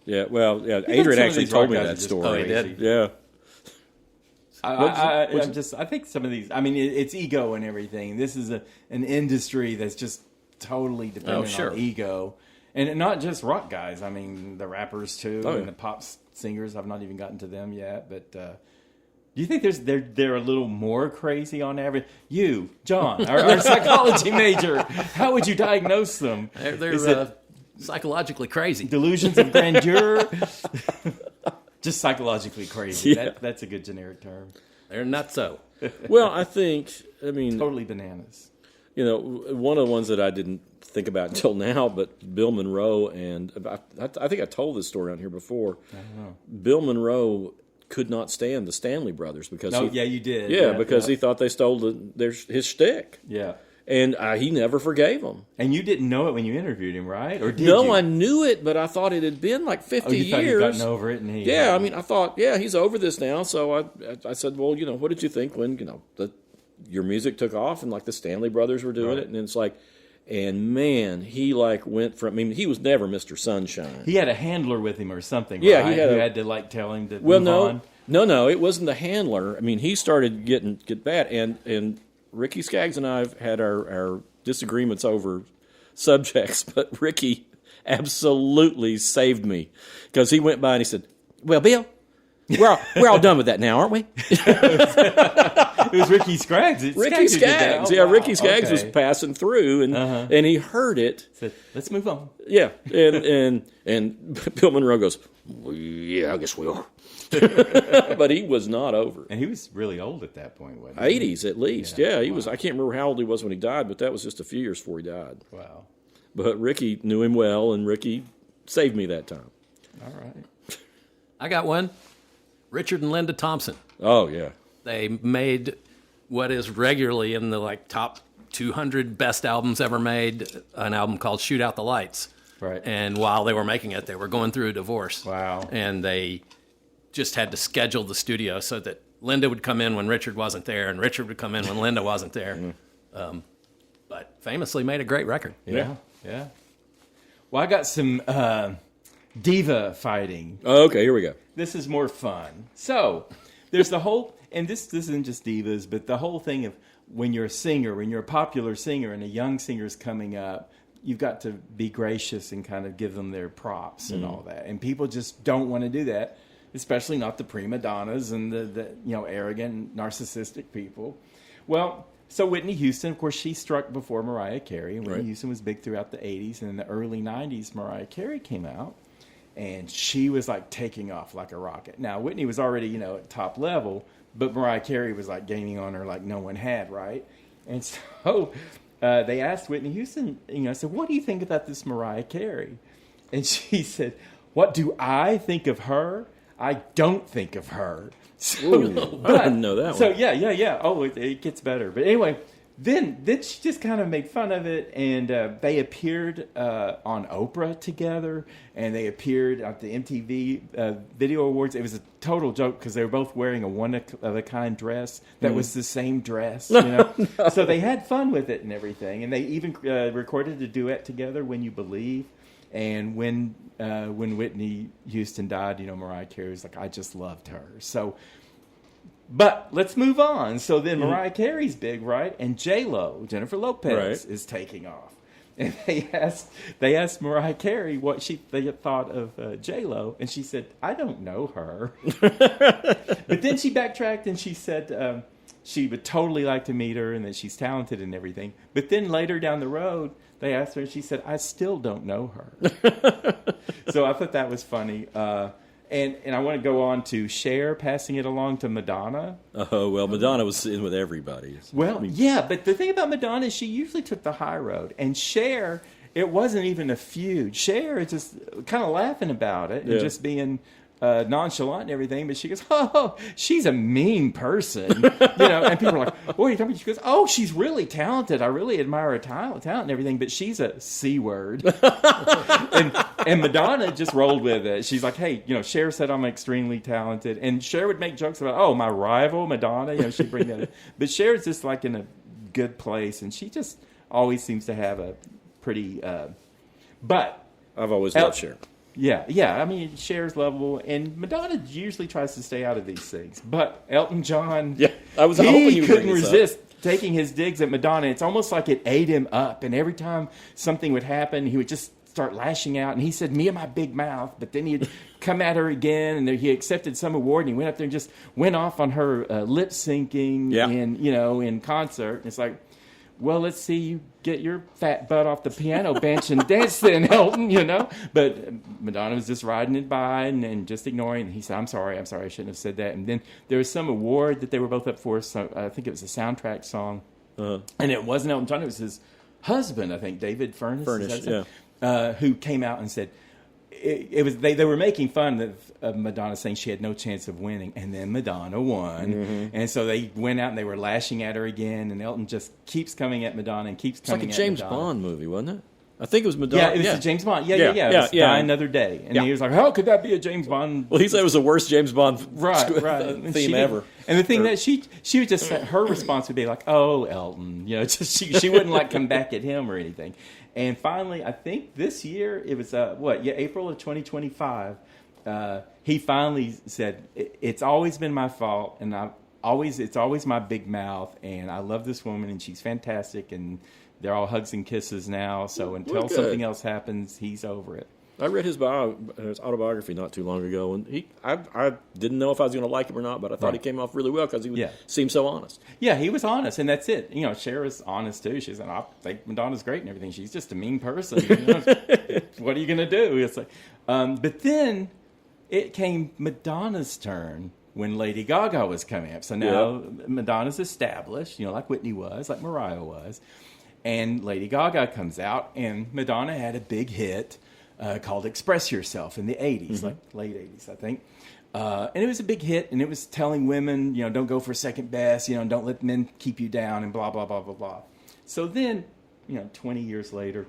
Yeah, well, Adrian actually told me that story. Oh, he did? Yeah. I think some of these. I mean, it's ego and everything. This is an industry that's just totally dependent on ego, and not just rock guys. I mean, the rappers too, and the pop singers. I've not even gotten to them yet, but. Do you think they're a little more crazy on average? You, John, our psychology major, how would you diagnose them? They're psychologically crazy. Delusions of grandeur? Just psychologically crazy. Yeah. That's a good generic term. They're nutso. Well, I mean... Totally bananas. You know, one of the ones that I didn't think about until now, but Bill Monroe, and I think I told this story on here before. I don't know. Bill Monroe could not stand the Stanley Brothers because you did. Yeah, because he thought they stole his shtick. Yeah. And he never forgave them. And you didn't know it when you interviewed him, right? Or did no, you? I knew it, but I thought it had been like 50 you thought years. He'd gotten over it, and I mean, I thought, he's over this now. So I said, well, what did you think when your music took off and like the Stanley Brothers were doing it? And it's like, and man, he like went from. I mean, he was never Mr. Sunshine. He had a handler with him or something. Yeah, right? he had who had to like tell him to move on. No, it wasn't the handler. I mean, he started get bad, and Ricky Skaggs and I have had our disagreements over subjects, but Ricky absolutely saved me because he went by and he said, "Well, Bill, we're all done with that now, aren't we?" It was Ricky Skaggs. Ricky Skaggs. Ricky Skaggs was passing through, and he heard it. Said, "Let's move on." Yeah, and Bill Monroe goes, well, "Yeah, I guess we are." But he was not over. And he was really old at that point, wasn't he? 80s at least. Yeah, he was. I can't remember how old he was when he died, but that was just a few years before he died. Wow. But Ricky knew him well, and Ricky saved me that time. All right. I got one. Richard and Linda Thompson. Oh, yeah. They made what is regularly in the top 200 best albums ever made, an album called Shoot Out the Lights. Right. And while they were making it, they were going through a divorce. Wow. And they just had to schedule the studio so that Linda would come in when Richard wasn't there, and Richard would come in when Linda wasn't there. But famously made a great record. Yeah. Well, I got some diva fighting. Oh, okay, here we go. This is more fun. So, there's the whole, and this isn't just divas, but the whole thing of when you're a singer, when you're a popular singer and a young singer's coming up, you've got to be gracious and kind of give them their props and all that. And people just don't want to do that, especially not the prima donnas and the arrogant, narcissistic people. Well, so Whitney Houston, of course, she struck before Mariah Carey. And Whitney Houston was big throughout the 80s. And in the early 90s, Mariah Carey came out. And she was like taking off like a rocket. Now, Whitney was already, at top level, but Mariah Carey was like gaining on her like no one had, right? And so they asked Whitney Houston, said, what do you think about this Mariah Carey? And she said, what do I think of her? I don't think of her. So, I didn't know that one. So, yeah. Oh, it gets better. But anyway, then she just kind of made fun of it, and they appeared on Oprah together, and they appeared at the MTV Video Awards. It was a total joke because they were both wearing a one-of-a-kind dress that was the same dress, No. So they had fun with it and everything, and they even recorded a duet together, When You Believe. And when Whitney Houston died, Mariah Carey was like, I just loved her. So, but let's move on. So then Mariah Carey's big, right? And J-Lo, Jennifer Lopez, is taking off. And they asked Mariah Carey what they thought of J-Lo, and she said, I don't know her. But then she backtracked and she said she would totally like to meet her and that she's talented and everything. But then later down the road, they asked her, and she said, I still don't know her. So I thought that was funny. And I want to go on to Cher passing it along to Madonna. Oh, well, Madonna was in with everybody. Well, yeah, but the thing about Madonna is she usually took the high road. And Cher, it wasn't even a feud. Cher is just kind of laughing about it and just being nonchalant and everything, but she goes, oh, she's a mean person, and people are like, what are you talking about? She goes, oh, she's really talented. I really admire her talent and everything, but she's a C word. and Madonna just rolled with it. She's like, hey, Cher said I'm extremely talented, and Cher would make jokes about, oh, my rival, Madonna, she'd bring that up. But Cher's just like in a good place, and she just always seems to have a pretty, but I've always loved Cher. Yeah. I mean, Cher's lovable, and Madonna usually tries to stay out of these things. But Elton John, I was hoping you would couldn't bring this up. resist taking his digs at Madonna. It's almost like it ate him up, and every time something would happen, he would just start lashing out. And he said, "Me and my big mouth," but then he'd come at her again, and he accepted some award, and he went up there and just went off on her lip syncing in concert. And it's like, well, let's see you get your fat butt off the piano bench and dance then, Elton, But Madonna was just riding it by and just ignoring. And he said, I'm sorry, I shouldn't have said that. And then there was some award that they were both up for. So I think it was a soundtrack song. And it wasn't Elton John, it was his husband, I think, David Furnish, who came out and said, it was they were making fun of Madonna, saying she had no chance of winning, and then Madonna won, and so they went out and they were lashing at her again, and Elton just keeps coming at Madonna and keeps coming at Madonna. It's like a James Bond movie, wasn't it? I think it was Madonna. Yeah, it was a James Bond. Yeah. It was Die Another Day, and he was like, "How could that be a James Bond?" Well, he said it was the worst James Bond theme ever. And the thing that she would just her response would be like, "Oh, Elton," just she wouldn't come back at him or anything. And finally, I think this year, it was, April of 2025, he finally said, it's always been my fault, and it's always my big mouth, and I love this woman, and she's fantastic, and they're all hugs and kisses now, so until something else happens, he's over it. I read his autobiography not too long ago, and I didn't know if I was going to like him or not, but I thought he came off really well because he seemed so honest. Yeah, he was honest, and that's it. Cher is honest too. She's like, I think Madonna's great and everything. She's just a mean person. What are you going to do? It's like, but then it came Madonna's turn when Lady Gaga was coming up. So now Madonna's established, like Whitney was, like Mariah was, and Lady Gaga comes out, and Madonna had a big hit. Called Express Yourself in the 80s, like late 80s, I think. And it was a big hit, and it was telling women, don't go for second best, don't let men keep you down, and blah, blah, blah, blah, blah. So then, 20 years later,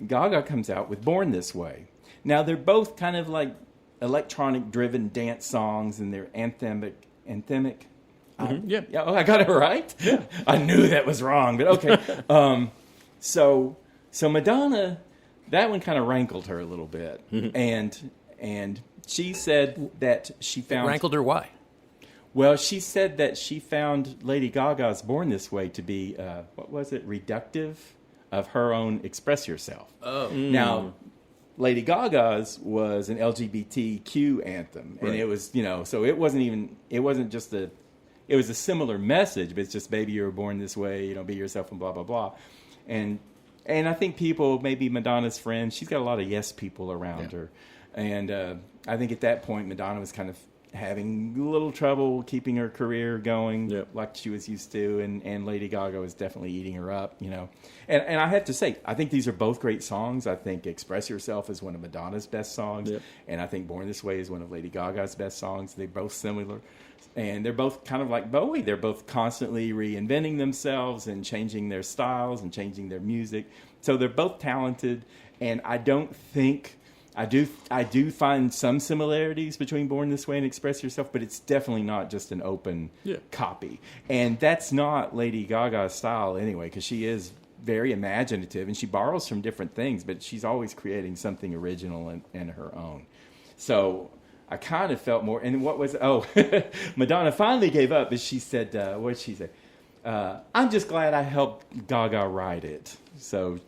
Gaga comes out with Born This Way. Now, they're both kind of like electronic-driven dance songs, and they're anthemic. Oh, I got it right? Yeah. I knew that was wrong, but okay. So Madonna... That one kind of rankled her a little bit, and she said that she found... It rankled her why? Well, she said that she found Lady Gaga's Born This Way to be, reductive of her own Express Yourself. Oh. Now, Lady Gaga's was an LGBTQ anthem, and it was, so it wasn't just it was a similar message, but it's just, baby, you were born this way, be yourself and blah, blah, blah. And I think people, maybe Madonna's friends, she's got a lot of yes people around her. And I think at that point, Madonna was kind of having a little trouble keeping her career going like she was used to. And Lady Gaga was definitely eating her up, And I have to say, I think these are both great songs. I think Express Yourself is one of Madonna's best songs. And I think Born This Way is one of Lady Gaga's best songs. They're both similar. And they're both kind of like Bowie. They're both constantly reinventing themselves and changing their styles and changing their music. So they're both talented. And I don't think... I do find some similarities between Born This Way and Express Yourself, but it's definitely not just an open copy. And that's not Lady Gaga's style anyway, because she is very imaginative, and she borrows from different things, but she's always creating something original and her own. So... I kind of felt more, and Madonna finally gave up, but she said, what did she say? I'm just glad I helped Gaga write it. So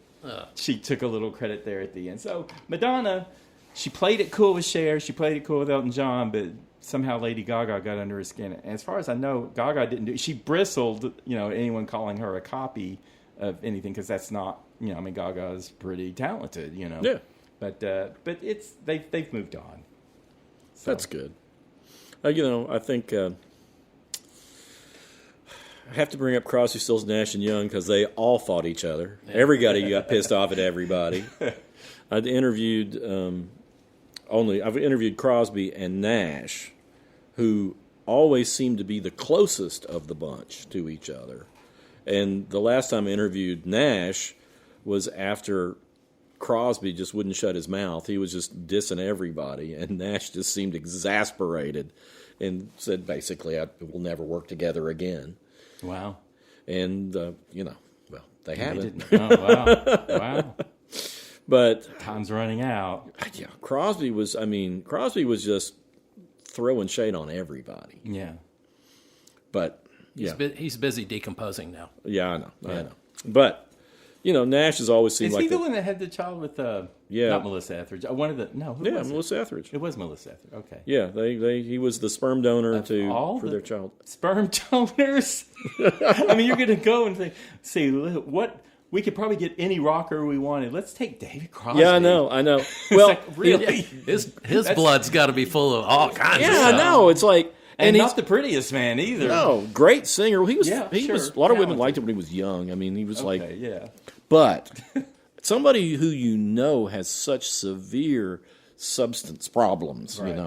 she took a little credit there at the end. So Madonna, she played it cool with Cher, she played it cool with Elton John, but somehow Lady Gaga got under her skin. And as far as I know, Gaga didn't do it. She bristled, anyone calling her a copy of anything, because that's not, Gaga's pretty talented, Yeah. But it's they've moved on. So. That's good. I think I have to bring up Crosby, Stills, Nash and Young because they all fought each other. Yeah. Everybody got pissed off at everybody. I've interviewed Crosby and Nash, who always seemed to be the closest of the bunch to each other. And the last time I interviewed Nash was after Crosby just wouldn't shut his mouth. He was just dissing everybody, and Nash just seemed exasperated and said, basically, we'll never work together again. Wow. And, they haven't. Oh, wow. Wow. But Time's running out. yeah, Crosby was just throwing shade on everybody. Yeah. But yeah, He's busy decomposing now. yeah, I know. But Nash has always seemed Is like he the one that had the child with not Melissa Etheridge? One of the who was it? Melissa Etheridge. It was Melissa Etheridge. Okay. Yeah, he was the sperm donor for their child. Sperm donors. I mean, you're going to go and say, what? We could probably get any rocker we wanted. Let's take David Crosby. Yeah, I know. Well, like, really, His blood's got to be full of all kinds of yeah, stuff. I know. It's like, and he's not the prettiest man either. no great singer. He was. Yeah, he sure. was. A lot of women Talented. liked him when he was young. I mean, he was Yeah. But somebody who has such severe substance problems, Right.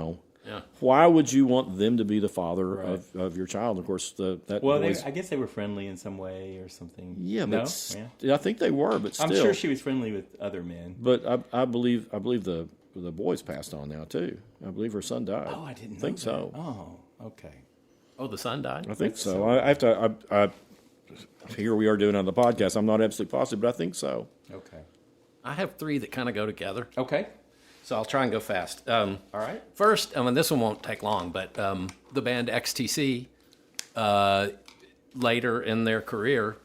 Yeah. why would you want them to be the father of your child? Of course, I guess they were friendly in some way or something. yeah, no? but I think they were, but still. I'm sure she was friendly with other men. But I believe the boy's passed on now too. I believe her son died. Oh, I didn't think know so. that. Oh, okay. Oh, the son died? I think so. I have to. Here we are doing it on the podcast. I'm not absolutely positive, but I think so. Okay. I have three that kind of go together. Okay. So I'll try and go fast. All right. First, this one won't take long, but the band XTC, later in their career,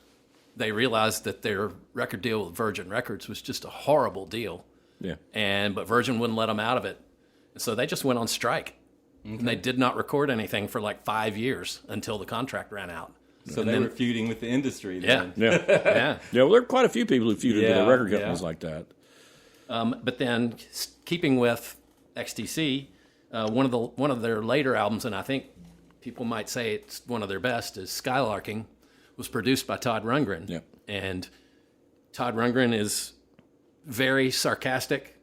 they realized that their record deal with Virgin Records was just a horrible deal. Yeah. But Virgin wouldn't let them out of it. So they just went on strike. Okay. And they did not record anything for like 5 years until the contract ran out. So they were feuding with the industry then. Yeah. Yeah. Well, there are quite a few people who feuded with the record companies like that. But then, keeping with XTC, one of their later albums, and I think people might say it's one of their best, is Skylarking, was produced by Todd Rundgren. Yeah. And Todd Rundgren is very sarcastic.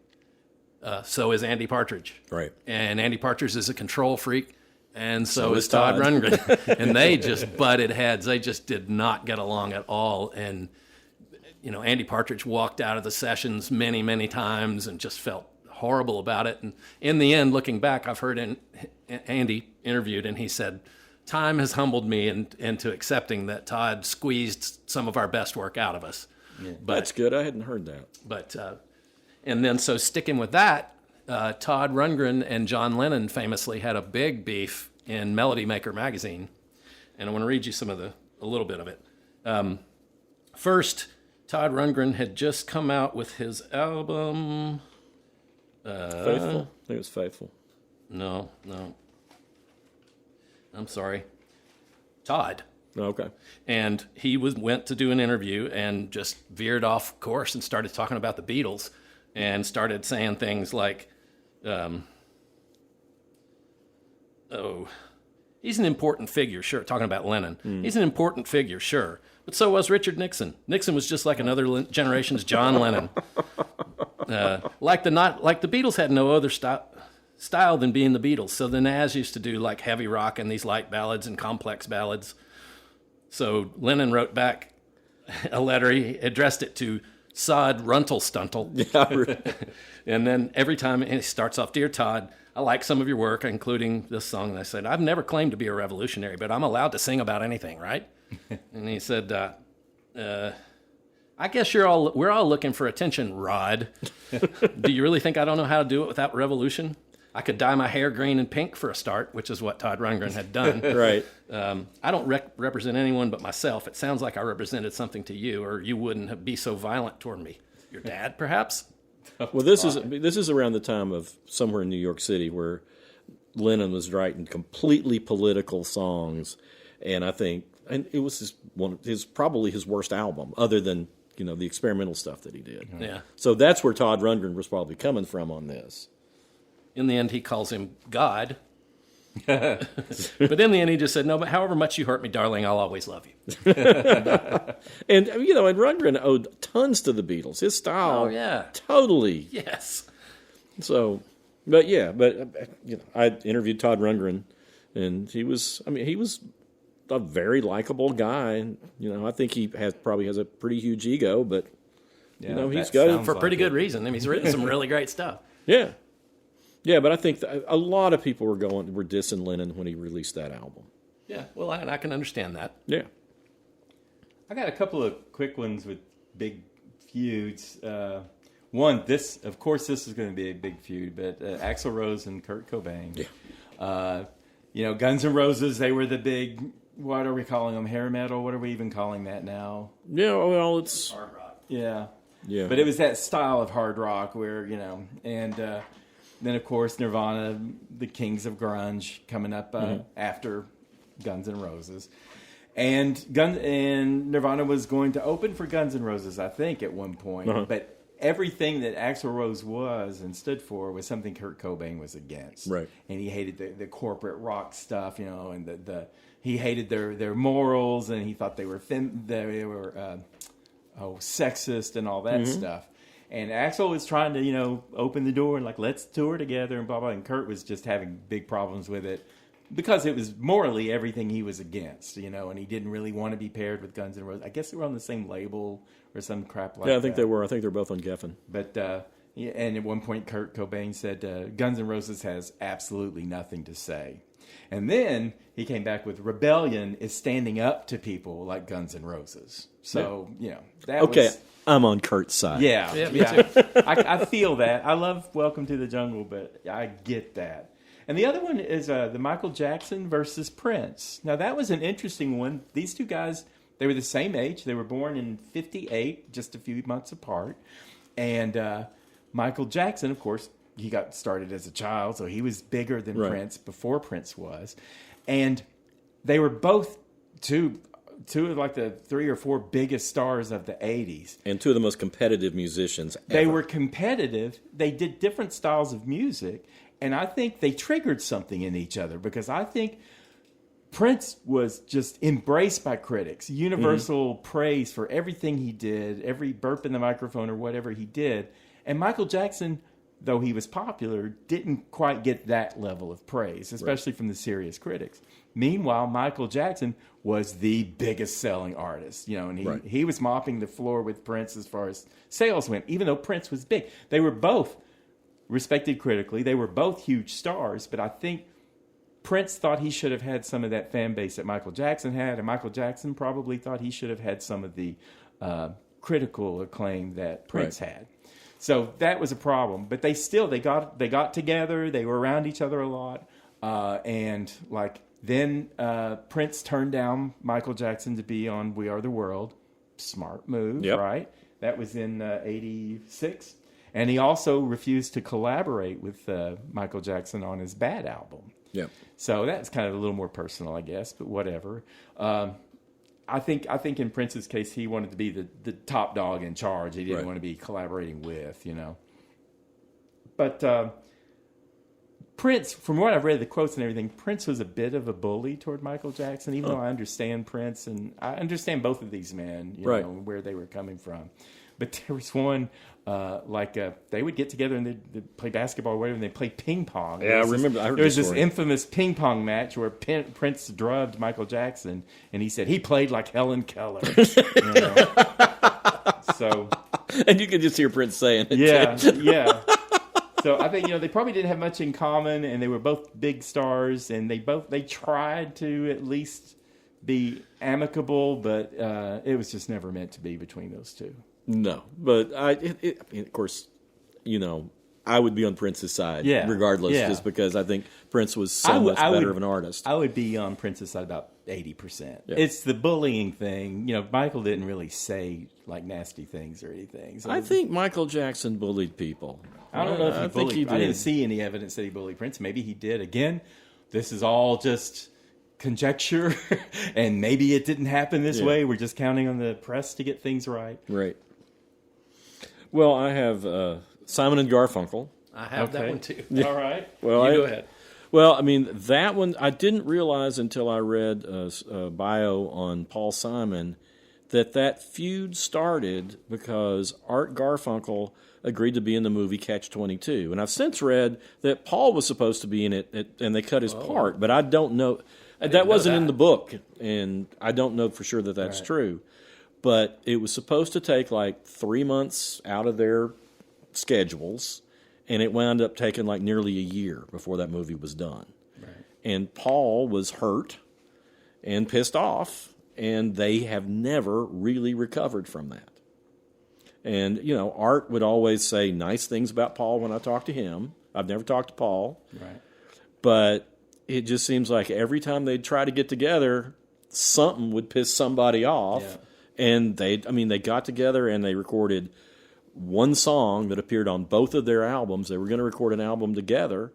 So is Andy Partridge. Right. And Andy Partridge is a control freak. And so is Todd Rundgren. And they just butted heads. They just did not get along at all. And, Andy Partridge walked out of the sessions many, many times and just felt horrible about it. And in the end, looking back, I've heard Andy interviewed, and he said, time has humbled me into accepting that Todd squeezed some of our best work out of us. Yeah. That's good. I hadn't heard that. But, and then so sticking with that, Todd Rundgren and John Lennon famously had a big beef in Melody Maker magazine, and I want to read you a little bit of it. First, Todd Rundgren had just come out with his album. Faithful? I think it was Faithful. No. I'm sorry. Todd. Okay. And he went to do an interview and just veered off course and started talking about the Beatles and started saying things like, he's an important figure, sure, talking about Lennon. He's an important figure, sure, but so was Richard Nixon. Nixon was just like another generation's John Lennon. Like the Beatles had no other style than being the Beatles, so the Nas used to do like heavy rock and these light ballads and complex ballads. So Lennon wrote back a letter. He addressed it to Sod Runtelstuntel. Yeah. And then every time he starts off, Dear Todd, I like some of your work, including this song. And I said, I've never claimed to be a revolutionary, but I'm allowed to sing about anything, right? And he said, I guess we're all looking for attention, Rod. Do you really think I don't know how to do it without revolution? I could dye my hair green and pink for a start, which is what Todd Rundgren had done. Right. I don't represent anyone but myself. It sounds like I represented something to you, or you wouldn't be so violent toward me. Your dad, perhaps? Well, this is around the time of somewhere in New York City where Lennon was writing completely political songs, and I think, and it was probably his worst album, other than the experimental stuff that he did. Yeah. So that's where Todd Rundgren was probably coming from on this. In the end, he calls him God. But in the end, he just said, no, but however much you hurt me, darling, I'll always love you. And, and Rundgren owed tons to the Beatles. His style, totally. Yes. So, but I interviewed Todd Rundgren, and he was a very likable guy. I think he probably has a pretty huge ego, but, he's got it for pretty good reason. I mean, he's written some really great stuff. Yeah. Yeah, but I think a lot of people were dissing Lennon when he released that album. Yeah, well, I can understand that. Yeah. I got a couple of quick ones with big feuds. Of course, this is going to be a big feud, but Axl Rose and Kurt Cobain. Yeah. Guns N' Roses, they were the big, what are we calling them, hair metal? What are we even calling that now? Yeah, well, it's... Hard rock. Yeah. Yeah. But it was that style of hard rock where, and then, of course, Nirvana, the kings of grunge, coming up after Guns N' Roses. And Nirvana was going to open for Guns N' Roses, I think, at one point. But everything that Axl Rose was and stood for was something Kurt Cobain was against. Right. And he hated the corporate rock stuff, and he hated their morals, and he thought they were sexist and all that stuff. And Axl was trying to, open the door and let's tour together and blah, blah. And Kurt was just having big problems with it because it was morally everything he was against, and he didn't really want to be paired with Guns N' Roses. I guess they were on the same label or some crap like that. Yeah, I think they were. I think they're both on Geffen. But, and at one point Kurt Cobain said, Guns N' Roses has absolutely nothing to say. And then he came back with Rebellion is standing up to people like Guns N' Roses. So, that was... I'm on Kurt's side. Yeah, me too. I feel that. I love Welcome to the Jungle, but I get that. And the other one is the Michael Jackson versus Prince. Now, that was an interesting one. These two guys, they were the same age. They were born in 1958, just a few months apart. And Michael Jackson, of course, he got started as a child, so he was bigger than Prince before Prince was. And they were both two of the 3 or 4 biggest stars of the 80s. And two of the most competitive musicians ever. They were competitive. They did different styles of music. And I think they triggered something in each other because I think Prince was just embraced by critics. Universal praise for everything he did, every burp in the microphone or whatever he did. And Michael Jackson, though he was popular, didn't quite get that level of praise, especially from the serious critics. Meanwhile, Michael Jackson was the biggest selling artist, and he was mopping the floor with Prince as far as sales went, even though Prince was big. They were both respected critically. They were both huge stars, but I think Prince thought he should have had some of that fan base that Michael Jackson had, and Michael Jackson probably thought he should have had some of the critical acclaim that Prince had. So that was a problem. But they got together. They were around each other a lot, and then Prince turned down Michael Jackson to be on We Are the World. Smart move, right? That was in 1986. And he also refused to collaborate with Michael Jackson on his Bad album. Yeah. So that's kind of a little more personal, I guess, but whatever. I think in Prince's case, he wanted to be the top dog in charge. He didn't want to be collaborating with, But Prince, from what I've read, the quotes and everything, Prince was a bit of a bully toward Michael Jackson, even though I understand Prince, and I understand both of these men, you know, where they were coming from. But there was one, they would get together and they'd play basketball or whatever, and they'd play ping pong. Yeah, I remember. I heard there was this infamous ping pong match where Prince drubbed Michael Jackson, and he said he played like Helen Keller. So, and you could just hear Prince saying it. Yeah. So I think they probably didn't have much in common, and they were both big stars, and they tried to at least be amicable, but it was just never meant to be between those two. No, but I mean, of course, I would be on Prince's side, regardless, just because I think Prince was so much better of an artist. I would be on Prince's side about 80%. Yeah. It's the bullying thing. Michael didn't really say nasty things or anything. So I think Michael Jackson bullied people. I don't know if he bullied. He did. I didn't see any evidence that he bullied Prince. Maybe he did. Again, this is all just conjecture, and maybe it didn't happen this way. We're just counting on the press to get things right. Right. Well, I have Simon and Garfunkel. I have that one too. All right. Well, you go ahead. Well, I mean, that one, I didn't realize until I read a bio on Paul Simon that feud started because Art Garfunkel agreed to be in the movie Catch-22. And I've since read that Paul was supposed to be in it, and they cut his part. But I don't know. That wasn't in the book, and I don't know for sure that that's true. But it was supposed to take 3 months out of their schedules, and it wound up taking nearly a year before that movie was done. Right. And Paul was hurt and pissed off, and they have never really recovered from that. And, Art would always say nice things about Paul when I talked to him. I've never talked to Paul. Right. But it just seems like every time they'd try to get together, something would piss somebody off. Yeah. And they got together and they recorded one song that appeared on both of their albums. They were going to record an album together.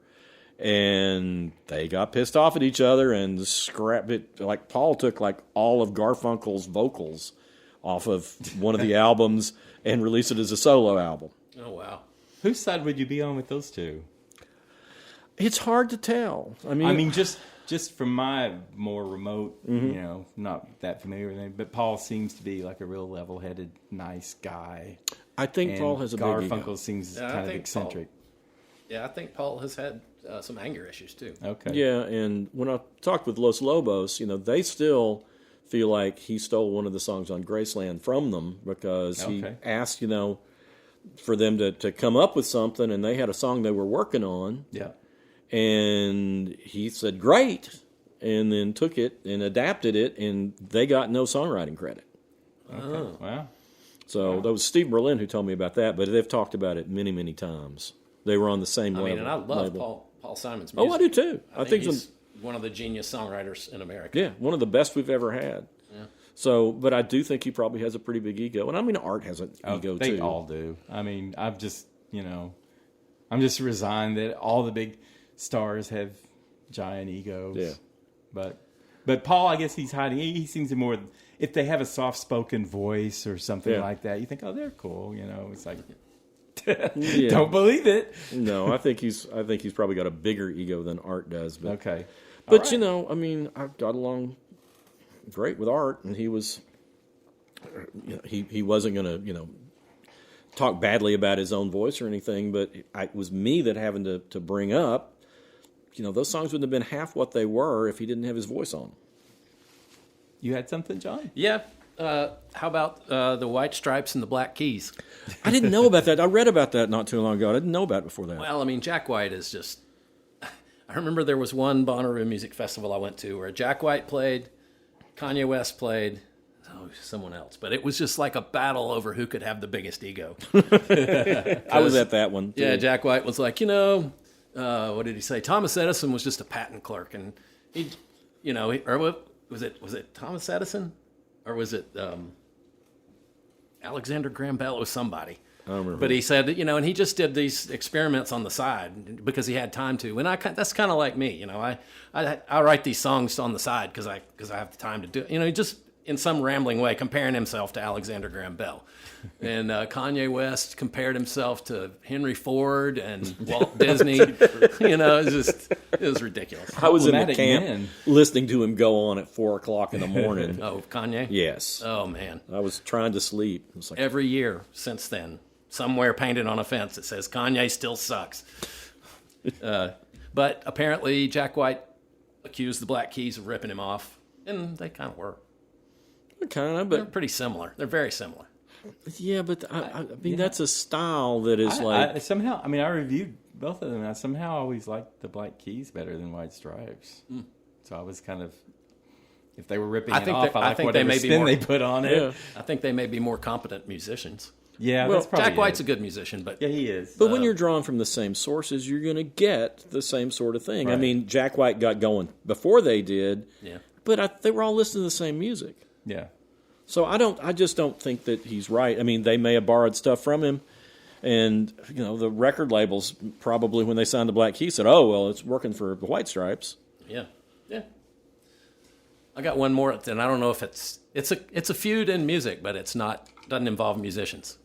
And they got pissed off at each other and scrapped it. Like Paul took like all of Garfunkel's vocals off of one of the albums and released it as a solo album. Oh, wow. Whose side would you be on with those two? It's hard to tell. I mean, just from my more remote, not that familiar with him, but Paul seems to be like a real level-headed, nice guy. I think And Paul has a big ego. Garfunkel seems kind of eccentric. I think Paul has had some anger issues, too. Okay. Yeah, and when I talked with Los Lobos, they still feel like he stole one of the songs on Graceland from them because he asked, for them to come up with something, and they had a song they were working on. Yeah. And he said, great, and then took it and adapted it, and they got no songwriting credit. Okay. Oh. Wow. So that was Steve Berlin who told me about that, but they've talked about it many, many times. They were on the same level. And I love Paul Simon's music. Oh, I do too. I think he's one of the genius songwriters in America. Yeah, one of the best we've ever had. Yeah. So, but I do think he probably has a pretty big ego. And Art has an ego they too. all do. I'm just, I'm just resigned that all the big stars have giant egos. Yeah. But Paul, I guess he's hiding. He seems to more, if they have a soft-spoken voice or something like that, you think, oh, they're cool. It's like, don't believe it. No, I think he's probably got a bigger ego than Art does. But, okay. But, I got along great with Art, and he was, he wasn't going to, talk badly about his own voice or anything, but it was me that having to bring up, those songs wouldn't have been half what they were if he didn't have his voice on. You had something, John? Yeah. How about the White Stripes and the Black Keys? I didn't know about that. I read about that not too long ago. I didn't know about it before that. Well, Jack White is just... I remember there was one Bonnaroo music festival I went to where Jack White played, Kanye West played, someone else. But it was just like a battle over who could have the biggest ego. I was at that one, too. Yeah, Jack White was like, what did he say? Thomas Edison was just a patent clerk. And he, was it Thomas Edison? Or was it Alexander Graham Bell? It was somebody. I don't remember. But he said, and he just did these experiments on the side because he had time to. And that's kind of like me, I write these songs on the side because I have the time to do it. Just in some rambling way, comparing himself to Alexander Graham Bell. And Kanye West compared himself to Henry Ford and Walt Disney. It was ridiculous. I was in the camp listening to him go on at 4 o'clock in the morning. Oh, Kanye? Yes. Oh, man. I was trying to sleep. It was like, every year since then, somewhere painted on a fence, it says, Kanye still sucks. But apparently Jack White accused the Black Keys of ripping him off, and they kind of were. But they're pretty similar. They're very similar. Yeah, but I mean, that's a style that is like... somehow, I reviewed both of them, and I somehow always liked the Black Keys better than White Stripes. So I was kind of... If they were ripping it off, I like whatever spin they put on it. Yeah. I think they may be more competent musicians. Yeah, well, that's probably Jack White's a good musician, but... Yeah, he is. But when you're drawn from the same sources, you're going to get the same sort of thing. Right. Jack White got going before they did, yeah. But they were all listening to the same music. Yeah. So I just don't think that he's right. They may have borrowed stuff from him, and the record labels probably when they signed the Black Keys said, "Oh, well, it's working for the White Stripes." Yeah. I got one more, and I don't know if it's a feud in music, but doesn't involve musicians.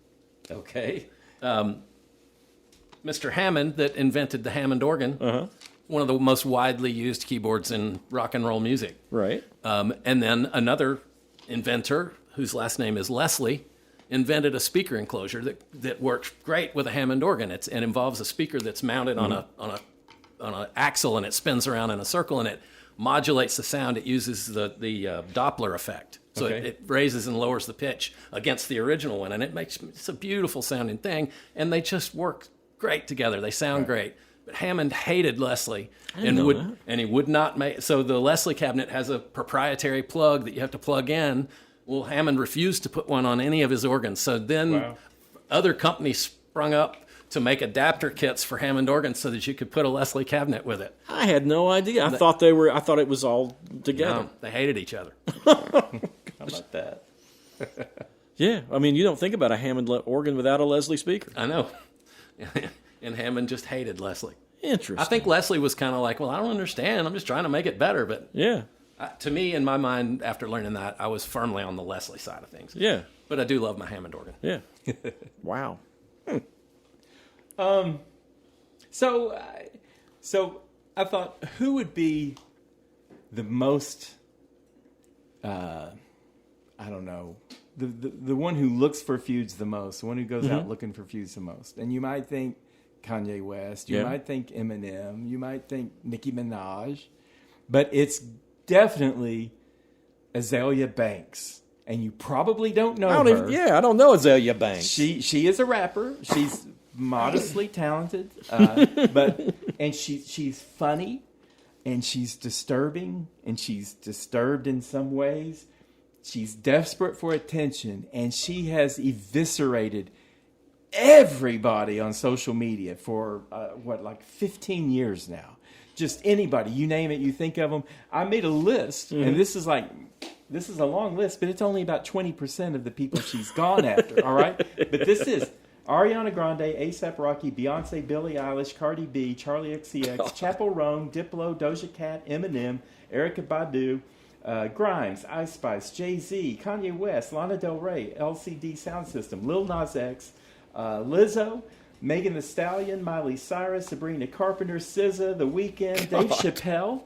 Okay. Mr. Hammond, that invented the Hammond organ, one of the most widely used keyboards in rock and roll music. Right. And then another inventor, whose last name is Leslie, invented a speaker enclosure that works great with a Hammond organ. It involves a speaker that's mounted on an axle, and it spins around in a circle, and it modulates the sound. It uses the Doppler effect. So it raises and lowers the pitch against the original one, and it's a beautiful sounding thing, and they just work great together. They sound great. But Hammond hated Leslie and he would not make. So the Leslie cabinet has a proprietary plug that you have to plug in. Well, Hammond refused to put one on any of his organs. So then other companies sprung up to make adapter kits for Hammond organs so that you could put a Leslie cabinet with it. I had no idea. I thought it was all together. No, they hated each other. How about that? Yeah, I mean, you don't think about a Hammond organ without a Leslie speaker. I know. And Hammond just hated Leslie. Interesting. I think Leslie was kind of like, well, I don't understand. I'm just trying to make it better. But Yeah. to me, in my mind, after learning that, I was firmly on the Leslie side of things. Yeah. But I do love my Hammond organ. Yeah. Wow. So I thought, who would be the most, I don't know, the one who looks for feuds the most, the one who goes out looking for feuds the most. And you might think Kanye West, you might think Eminem, you might think Nicki Minaj, but it's definitely Azalea Banks. And you probably don't know her. I don't know Azalea Banks. She is a rapper. She's modestly talented, and she's funny, and she's disturbing, and she's disturbed in some ways. She's desperate for attention, and she has eviscerated everybody on social media for 15 years now. Just anybody, you name it, you think of them. I made a list, and this is a long list, but it's only about 20% of the people she's gone after, all right? But this is Ariana Grande, A$AP Rocky, Beyonce, Billie Eilish, Cardi B, Charlie XCX, Chappell Roan, Diplo, Doja Cat, Eminem, Erykah Badu, Grimes, Ice Spice, Jay-Z, Kanye West, Lana Del Rey, LCD Sound System, Lil Nas X, Lizzo, Megan Thee Stallion, Miley Cyrus, Sabrina Carpenter, SZA, The Weeknd, Dave Chappelle,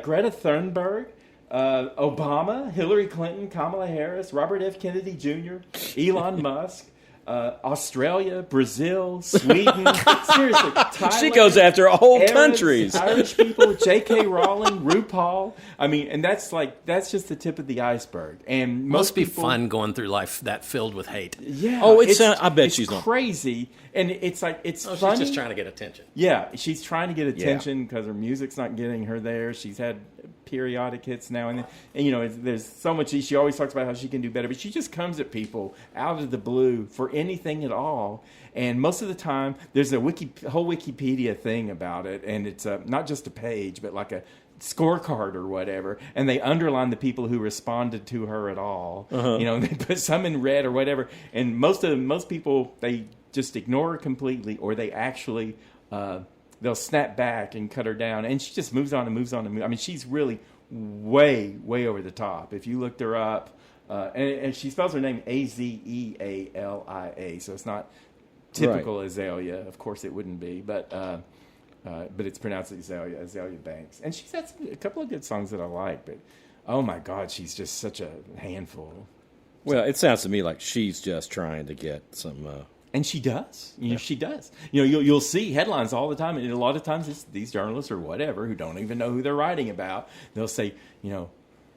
Greta Thunberg, Obama, Hillary Clinton, Kamala Harris, Robert F. Kennedy Jr., Elon Musk, Australia, Brazil, Sweden. Seriously, Thailand, She goes after whole Arabs, countries. Irish people, J.K. Rowling, RuPaul. I mean, and that's just the tip of the iceberg. And Must be fun going through life that filled with hate. Yeah. Oh, I bet she's not. Crazy. And it's funny. She's just trying to get attention. Yeah, she's trying to get attention because her music's not getting her there. She's had periodic hits now and then. And, there's so much. She always talks about how she can do better, but she just comes at people out of the blue for anything at all. And most of the time, there's a whole Wikipedia thing about it, and it's not just a page, but like a scorecard or whatever, and they underline the people who responded to her at all. They put some in red or whatever, and most people, they just ignore her completely, or they actually they'll snap back and cut her down, and she just moves on and moves on and moves. I mean, she's really way over the top. If you looked her up, and she spells her name Azealia, so it's not typical Azalea. Of course, it wouldn't be, but it's pronounced Azalea Banks, and she's had a couple of good songs that I like. But oh my God, she's just such a handful. Well, it sounds to me like she's just trying to get some. And she does. She does. You'll see headlines all the time, and a lot of times it's these journalists or whatever who don't even know who they're writing about. They'll say,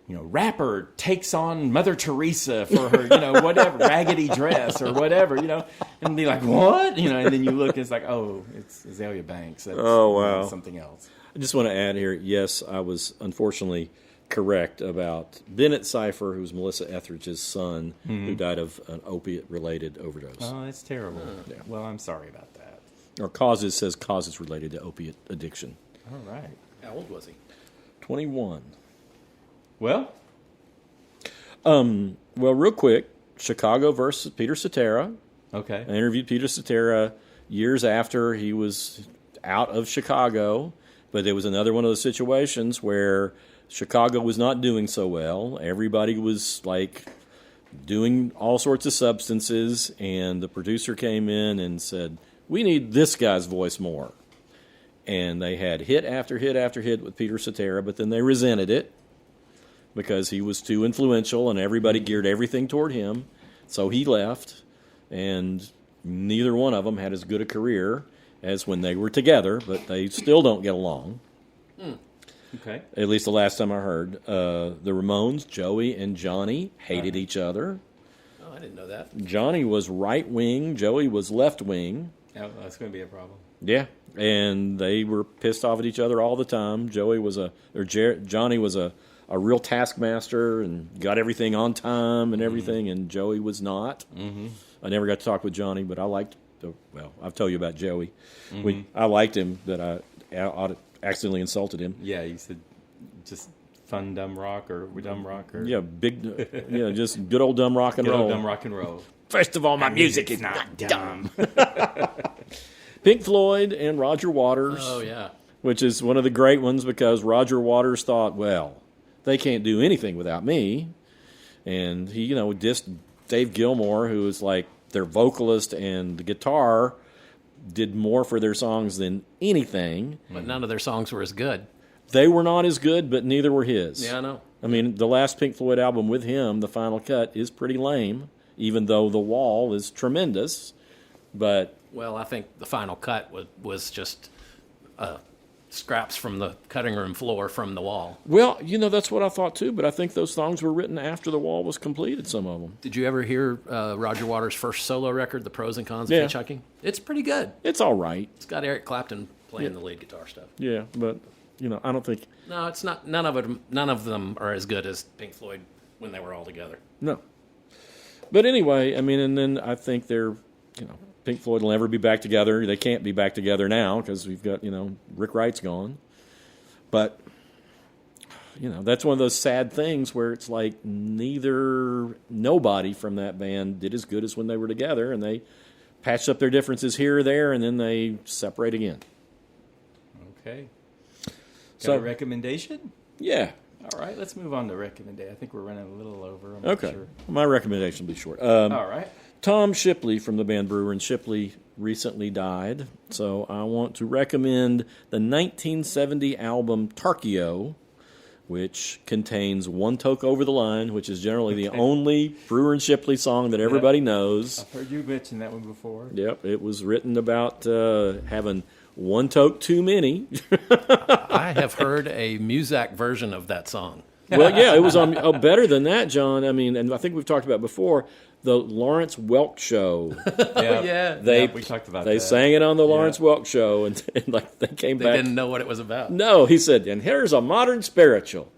rapper takes on Mother Teresa for her, whatever, raggedy dress or whatever, and be like, what? And then you look, and it's like, oh, it's Azalea Banks. That's, something else. I just want to add here, yes, I was unfortunately correct about Bennett Cipher, who's Melissa Etheridge's son, who died of an opiate-related overdose. Oh, that's terrible. Yeah. Well, I'm sorry about that. Or says causes related to opiate addiction. All right. How old was he? 21. Well, real quick, Chicago versus Peter Cetera. Okay. I interviewed Peter Cetera years after he was out of Chicago, but there was another one of those situations where Chicago was not doing so well. Everybody was doing all sorts of substances, and the producer came in and said, we need this guy's voice more. And they had hit after hit after hit with Peter Cetera, but then they resented it because he was too influential and everybody geared everything toward him. So he left, and neither one of them had as good a career as when they were together, but they still don't get along. Okay. At least the last time I heard. The Ramones, Joey and Johnny, hated each other. Oh, I didn't know that. Johnny was right wing, Joey was left wing. Oh, that's going to be a problem. Yeah, and they were pissed off at each other all the time. Johnny was a a real taskmaster and got everything on time and everything, and Joey was not. Mm-hmm. I never got to talk with Johnny, but I liked. Well, I've told you about Joey. Mm-hmm. I liked him, but I accidentally insulted him. Yeah, you said just fun dumb rock or Yeah, just good old dumb rock and roll. Dumb rock and roll. First of all, my music is not dumb. Pink Floyd and Roger Waters. Oh, yeah. Which is one of the great ones because Roger Waters thought, well, they can't do anything without me. And he, dissed Dave Gilmour, who was like their vocalist and the guitar, did more for their songs than anything. But none of their songs were as good. They were not as good, but neither were his. Yeah, I know. I mean, the last Pink Floyd album with him, The Final Cut, is pretty lame, even though The Wall is tremendous. But well, I think The Final Cut was just scraps from the cutting room floor from The Wall. well, that's what I thought too. But I think those songs were written after The Wall was completed. Some of them. Did you ever hear Roger Waters' first solo record, The Pros and Cons of Yeah. Hitchhiking? It's pretty good. It's all right. It's got Eric Clapton playing the lead guitar stuff. Yeah, but I don't think No, it's not. None of them are as good as Pink Floyd when they were all together. no. But anyway, I mean, and then I think they're Pink Floyd will never be back together. They can't be back together now because we've got Rick Wright's gone. But that's one of those sad things where it's like nobody from that band did as good as when they were together, and they patched up their differences here or there, and then they separate again. Okay. So- Got a recommendation? Yeah. All right, let's move on to recommendation. I think we're running a little over. I'm not Okay. sure. My recommendation will be short. All right. Tom Shipley from the band Brewer and Shipley recently died, so I want to recommend the 1970 album Tarkio, which contains One Toke Over the Line, which is generally the only Brewer and Shipley song that everybody knows. I've heard you mention that one before. Yep, it was written about having one toke too many. I have heard a Muzak version of that song. Well, yeah, it was on better than that, John. I mean, and I think we've talked about before, the Lawrence Welk Show. Yeah. We talked about They that. sang it on the Lawrence Welk Show, and like they came They back. didn't know what it was about. No, he said, and here's a modern spiritual.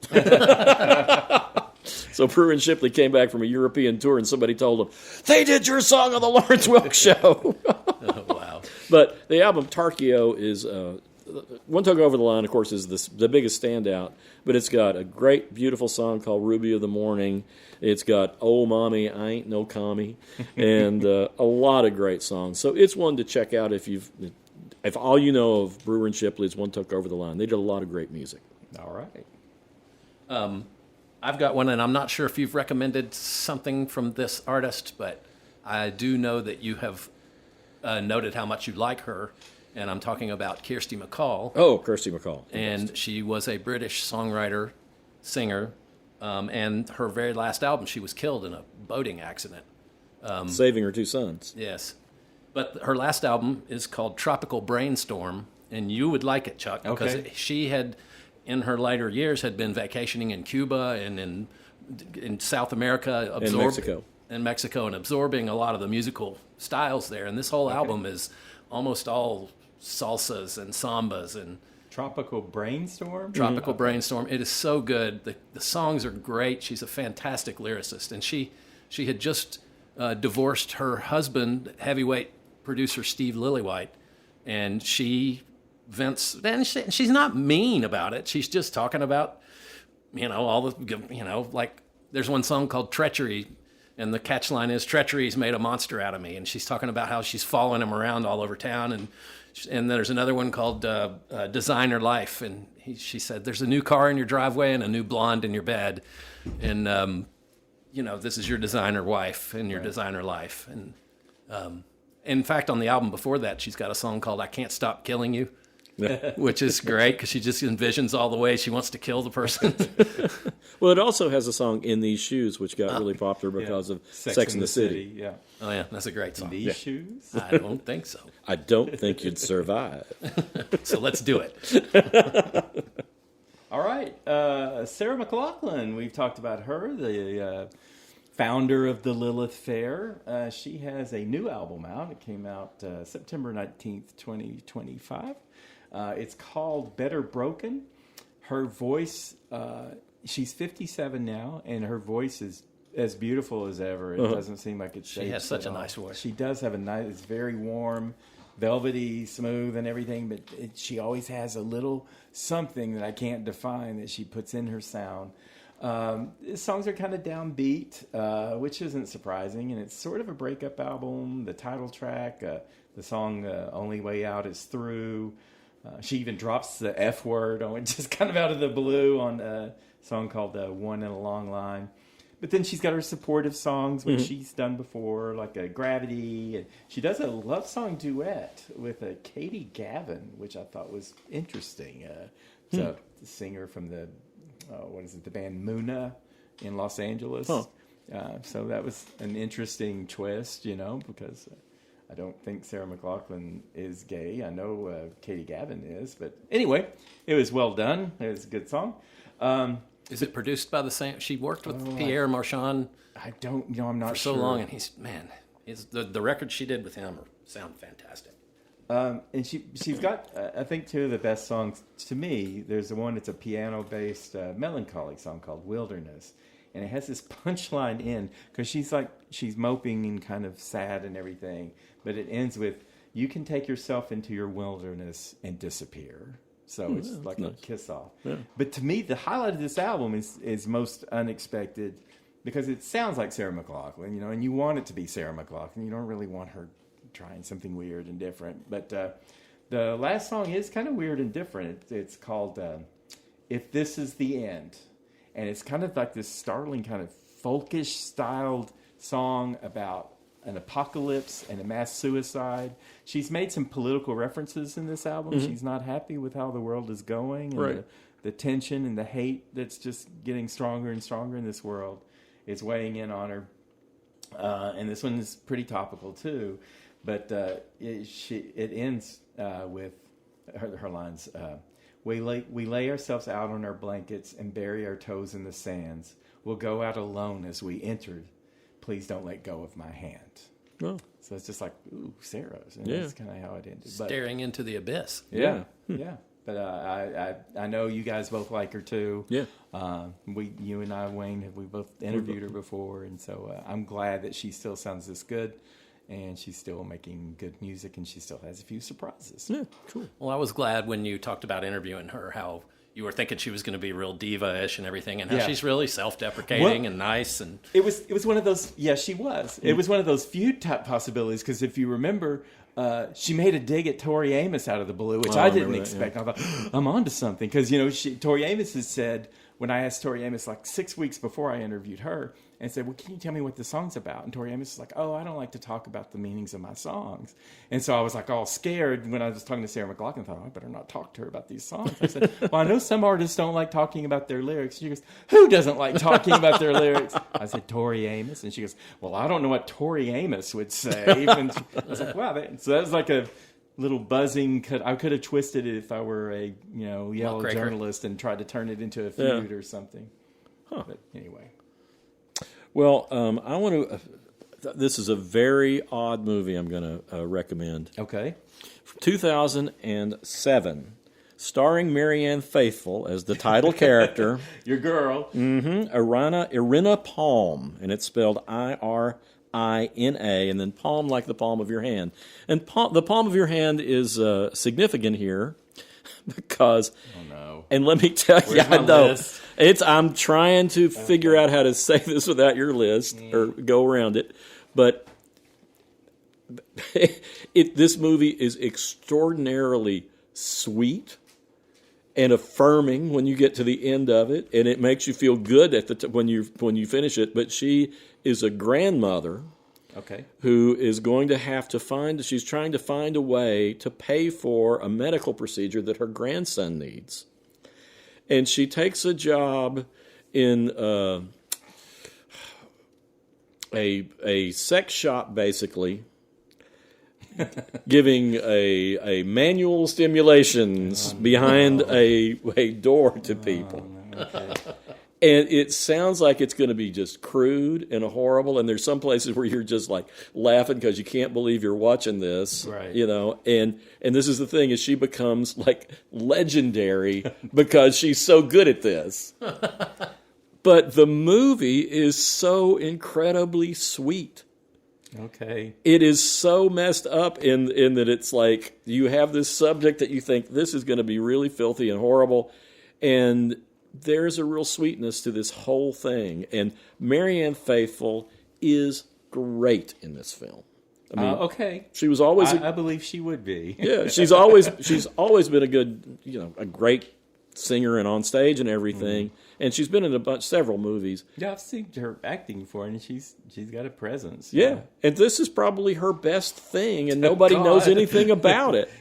So Brewer and Shipley came back from a European tour, and somebody told them, they did your song on the Lawrence Welk Show. Oh, wow. But the album Tarkio is One Toke Over the Line, of course, is the biggest standout. But it's got a great, beautiful song called Ruby of the Morning. It's got Oh Mommy, I Ain't No Commie, and a lot of great songs. So it's one to check out if all you know of Brewer and Shipley is One Toke Over the Line. They did a lot of great music. All right. I've got one, and I'm not sure if you've recommended something from this artist, but I do know that you have noted how much you like her, and I'm talking about Kirsty MacColl. Oh, Kirsty MacColl. And she was a British songwriter, singer, and her very last album, she was killed in a boating accident. Saving her two sons. Yes. But her last album is called Tropical Brainstorm, and you would like it, Chuck, because Okay. she had, in her later years, had been vacationing in Cuba and in South America. Mexico. And Mexico, and absorbing a lot of the musical styles there. And this whole album is almost all salsas and sambas and Tropical Brainstorm? Tropical Brainstorm. It is so good. The songs are great. She's a fantastic lyricist. And she had just divorced her husband, heavyweight producer Steve Lillywhite. And she vents, and she's not mean about it. She's just talking about, all the, like there's one song called Treachery. And the catch line is, treachery's made a monster out of me. And she's talking about how she's following him around all over town. And there's another one called Designer Life. And she said, there's a new car in your driveway and a new blonde in your bed. And, this is your designer wife and your designer life. And in fact, on the album before that, she's got a song called I Can't Stop Killing You. Which is great because she just envisions all the ways she wants to kill the person. Well, it also has a song In These Shoes, which got really popular because of Sex and the City. Yeah. Oh, yeah, that's a great song. These shoes? I don't think so. I don't think you'd survive. So let's do it. All right. Sarah McLachlan, we've talked about her, the founder of the Lilith Fair. She has a new album out. It came out September 19th, 2025. It's called Better Broken. Her voice, she's 57 now, and her voice is as beautiful as ever. It doesn't seem like it's. She has such a nice voice. She does have a nice. It's very warm, velvety, smooth, and everything. But she always has a little something that I can't define that she puts in her sound. The songs are kind of downbeat, which isn't surprising, and it's sort of a breakup album. The title track, the song "Only Way Out Is Through." She even drops the F word on just kind of out of the blue on a song called "One in a Long Line." But then she's got her supportive songs, which she's done before, like Gravity. And she does a love song duet with Katie Gavin, which I thought was interesting. It's a singer from the band Muna in Los Angeles. So that was an interesting twist, because I don't think Sarah McLachlan is gay. I know Katie Gavin is. But anyway, it was well done. It was a good song. Is it produced by the same? She worked with Pierre Marchand. I don't know. I'm not for sure. so long, and the records she did with him sound fantastic. And she's got, I think, two of the best songs to me. There's the one that's a piano-based melancholy song called Wilderness. And it has this punchline in, because she's moping and kind of sad and everything. But it ends with, you can take yourself into your wilderness and disappear. So it's like a kiss-off. Yeah. But to me, the highlight of this album is most unexpected, because it sounds like Sarah McLachlan, and you want it to be Sarah McLachlan. You don't really want her trying something weird and different. But the last song is kind of weird and different. It's called If This Is the End. And it's kind of like this startling kind of folkish styled song about an apocalypse and a mass suicide. She's made some political references in this album. She's not happy with how the world is going. And the tension and the hate that's just getting stronger and stronger in this world is weighing in on her. And this one is pretty topical too. But it ends with her lines. We lay ourselves out on our blankets and bury our toes in the sands. We'll go out alone as we entered. Please don't let go of my hand. Oh. So it's just like, ooh, Sarah's. And that's kind of how it ended. Staring into the abyss. Yeah. But I know you guys both like her too. Yeah. You and I, Wayne, we both interviewed her before, and so I'm glad that she still sounds this good. And she's still making good music, and she still has a few surprises. Yeah, cool. Well, I was glad when you talked about interviewing her, how you were thinking she was going to be real diva-ish and everything, and how she's really self-deprecating and nice. And it was one of those. Yeah, she was. It was one of those feud type possibilities, because if you remember, she made a dig at Tori Amos out of the blue, which I didn't expect. I thought, I'm onto something, because Tori Amos has said, when I asked Tori Amos like 6 weeks before I interviewed her, and said, well, can you tell me what the song's about? And Tori Amos is like, I don't like to talk about the meanings of my songs. And so I was like all scared when I was talking to Sarah McLachlan. I thought, I better not talk to her about these songs. I said, well, I know some artists don't like talking about their lyrics. She goes, who doesn't like talking about their lyrics? I said, Tori Amos. And she goes, well, I don't know what Tori Amos would say. And I was like, wow. So that was like a little buzzing. I could have twisted it if I were a yellow journalist and tried to turn it into a feud or something. Huh. But anyway. Well, I want to. This is a very odd movie I'm going to recommend. Okay. From 2007, starring Marianne Faithfull as the title character. Your girl. Irina Palm, and it's spelled Irina, and then palm like the palm of your hand. And the palm of your hand is significant here because. Oh no! And let me tell you, I know I'm trying to figure out how to say this without your list or go around it, but this movie is extraordinarily sweet and affirming when you get to the end of it, and it makes you feel good at when you finish it. But she is a grandmother. Okay. Who is going to have to she's trying to find a way to pay for a medical procedure that her grandson needs. And she takes a job in a sex shop, basically, giving a manual stimulations behind a door to people. Okay. And it sounds like it's going to be just crude and horrible. And there's some places where you're just like laughing because you can't believe you're watching this, right? And this is the thing, is she becomes like legendary because she's so good at this. But the movie is so incredibly sweet. Okay. It is so messed up in that it's like you have this subject that you think this is going to be really filthy and horrible, and there's a real sweetness to this whole thing. And Marianne Faithfull is great in this film. I mean, okay. she was always. I believe she would be. Yeah, she's always been a good, a great singer and on stage and everything. And she's been in several movies. Yeah, I've seen her acting before, and she's got a presence. Yeah, and this is probably her best thing, and nobody knows anything about it.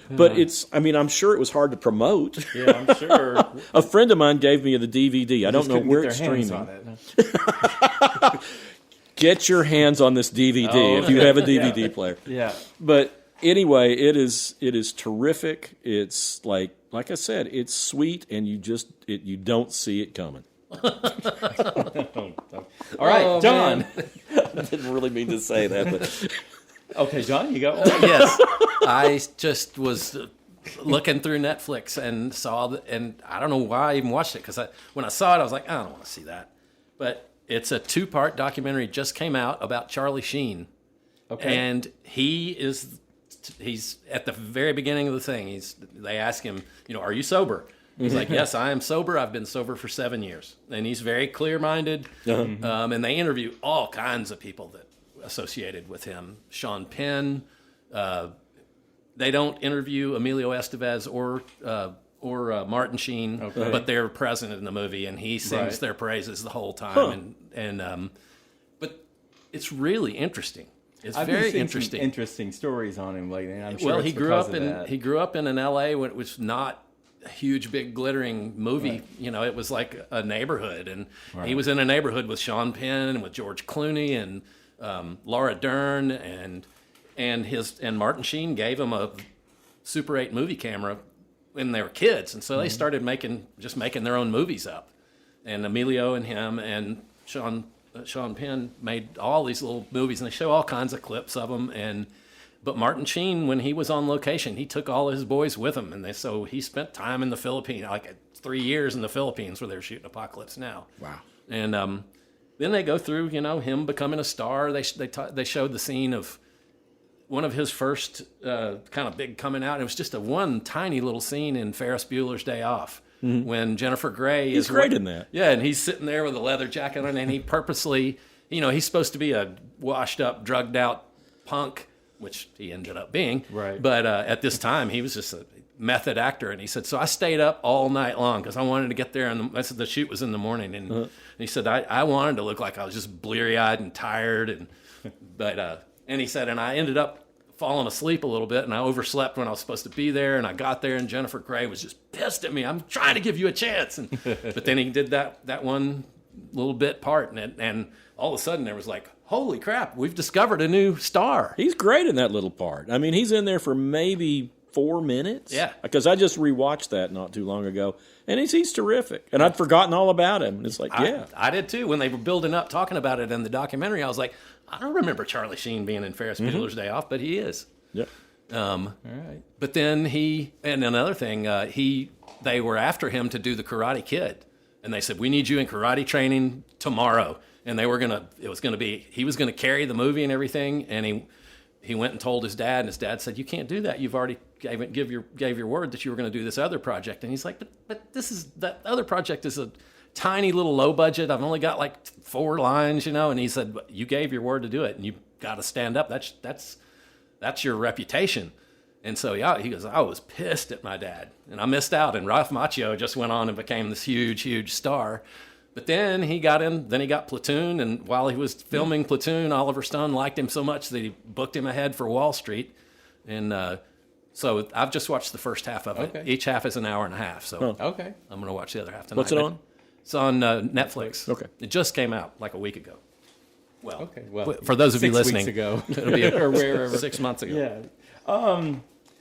But I'm sure it was hard to promote. Yeah, I'm sure. A friend of mine gave me the DVD. I don't know where it's streaming. On it. Get your hands on this DVD if you have a DVD player. Yeah. But anyway, it is terrific. It's like I said, it's sweet, and you don't see it coming. All right, John. I didn't really mean to say that, but okay, John, you go. Yes, I just was looking through Netflix and saw and I don't know why I even watched it because when I saw it, I was like, I don't want to see that. But it's a 2-part documentary just came out about Charlie Sheen. Okay. And he's at the very beginning of the thing. They ask him, are you sober? He's like, yes, I am sober. I've been sober for 7 years. And he's very clear-minded. And they interview all kinds of people that associated with him. Sean Penn. They don't interview Emilio Estevez or Martin Sheen, but they're present in the movie, and he sings their praises the whole time. But it's really interesting. It's very interesting. Some interesting stories on him lately. I'm sure he grew up in an L.A. when it was not a huge, big, glittering movie. Right. It was like a neighborhood, and he was in a neighborhood with Sean Penn and with George Clooney and Laura Dern and Martin Sheen gave him a Super 8 movie camera when they were kids, and so they started making their own movies up. And Emilio and him and Sean Penn made all these little movies, and they show all kinds of clips of them. But Martin Sheen, when he was on location, he took all his boys with him, and so he spent time in the Philippines, like 3 years in the Philippines, where they were shooting Apocalypse Now. Wow! And then they go through, him becoming a star. They showed the scene of one of his first kind of big coming out. It was just one tiny little scene in Ferris Bueller's Day Off. When Jennifer Grey he's great in that. Yeah, and he's sitting there with a leather jacket on, and he purposely, he's supposed to be a washed up, drugged out punk, which he ended up being. Right. But at this time, he was just a method actor, and he said, so I stayed up all night long because I wanted to get there, and I said the shoot was in the morning, and he said I wanted to look like I was just bleary eyed and tired, and he said, and I ended up falling asleep a little bit, and I overslept when I was supposed to be there, and I got there, and Jennifer Grey was just pissed at me. I'm trying to give you a chance. But then he did that one little bit part, and all of a sudden there was like, holy crap, we've discovered a new star. He's great in that little part. I mean, he's in there for maybe 4 minutes. Yeah. Because I just rewatched that not too long ago, and he's terrific. And I'd forgotten all about him. And it's like, I did too. When they were building up, talking about it in the documentary, I was like, I don't remember Charlie Sheen being in Ferris Bueller's Day Off, but he is. Yeah. All right. But then and another thing, they were after him to do the Karate Kid, and they said, we need you in karate training tomorrow. And he was going to carry the movie and everything, and he went and told his dad, and his dad said, you can't do that. You've already gave your word that you were going to do this other project. And he's like, but that other project is a tiny little low budget. I've only got like 4 lines, and he said, you gave your word to do it, and you got to stand up. That's your reputation. And so, he goes, I was pissed at my dad, and I missed out. And Ralph Macchio just went on and became this huge, huge star. But then he got Platoon, and while he was filming Platoon, Oliver Stone liked him so much that he booked him ahead for Wall Street. And so I've just watched the first half of it. Okay. Each half is an hour and a half. So Okay. I'm going to watch the other half tonight. What's it on? It's on Netflix. Okay. It just came out like a week ago. Well, Okay. Well, for those of you 6 listening, weeks ago. it'll be or wherever. 6 months ago. Yeah.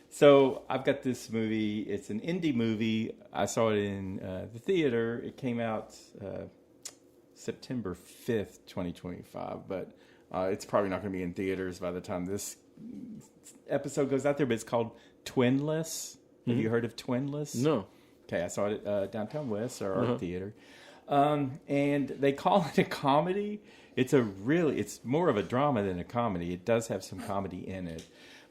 So I've got this movie. It's an indie movie. I saw it in the theater. It came out September 5th, 2025, but it's probably not going to be in theaters by the time this episode goes out there, but it's called Twinless. Have you heard of Twinless? No. Okay, I saw it at Downtown West, our art theater. And they call it a comedy. It's more of a drama than a comedy. It does have some comedy in it.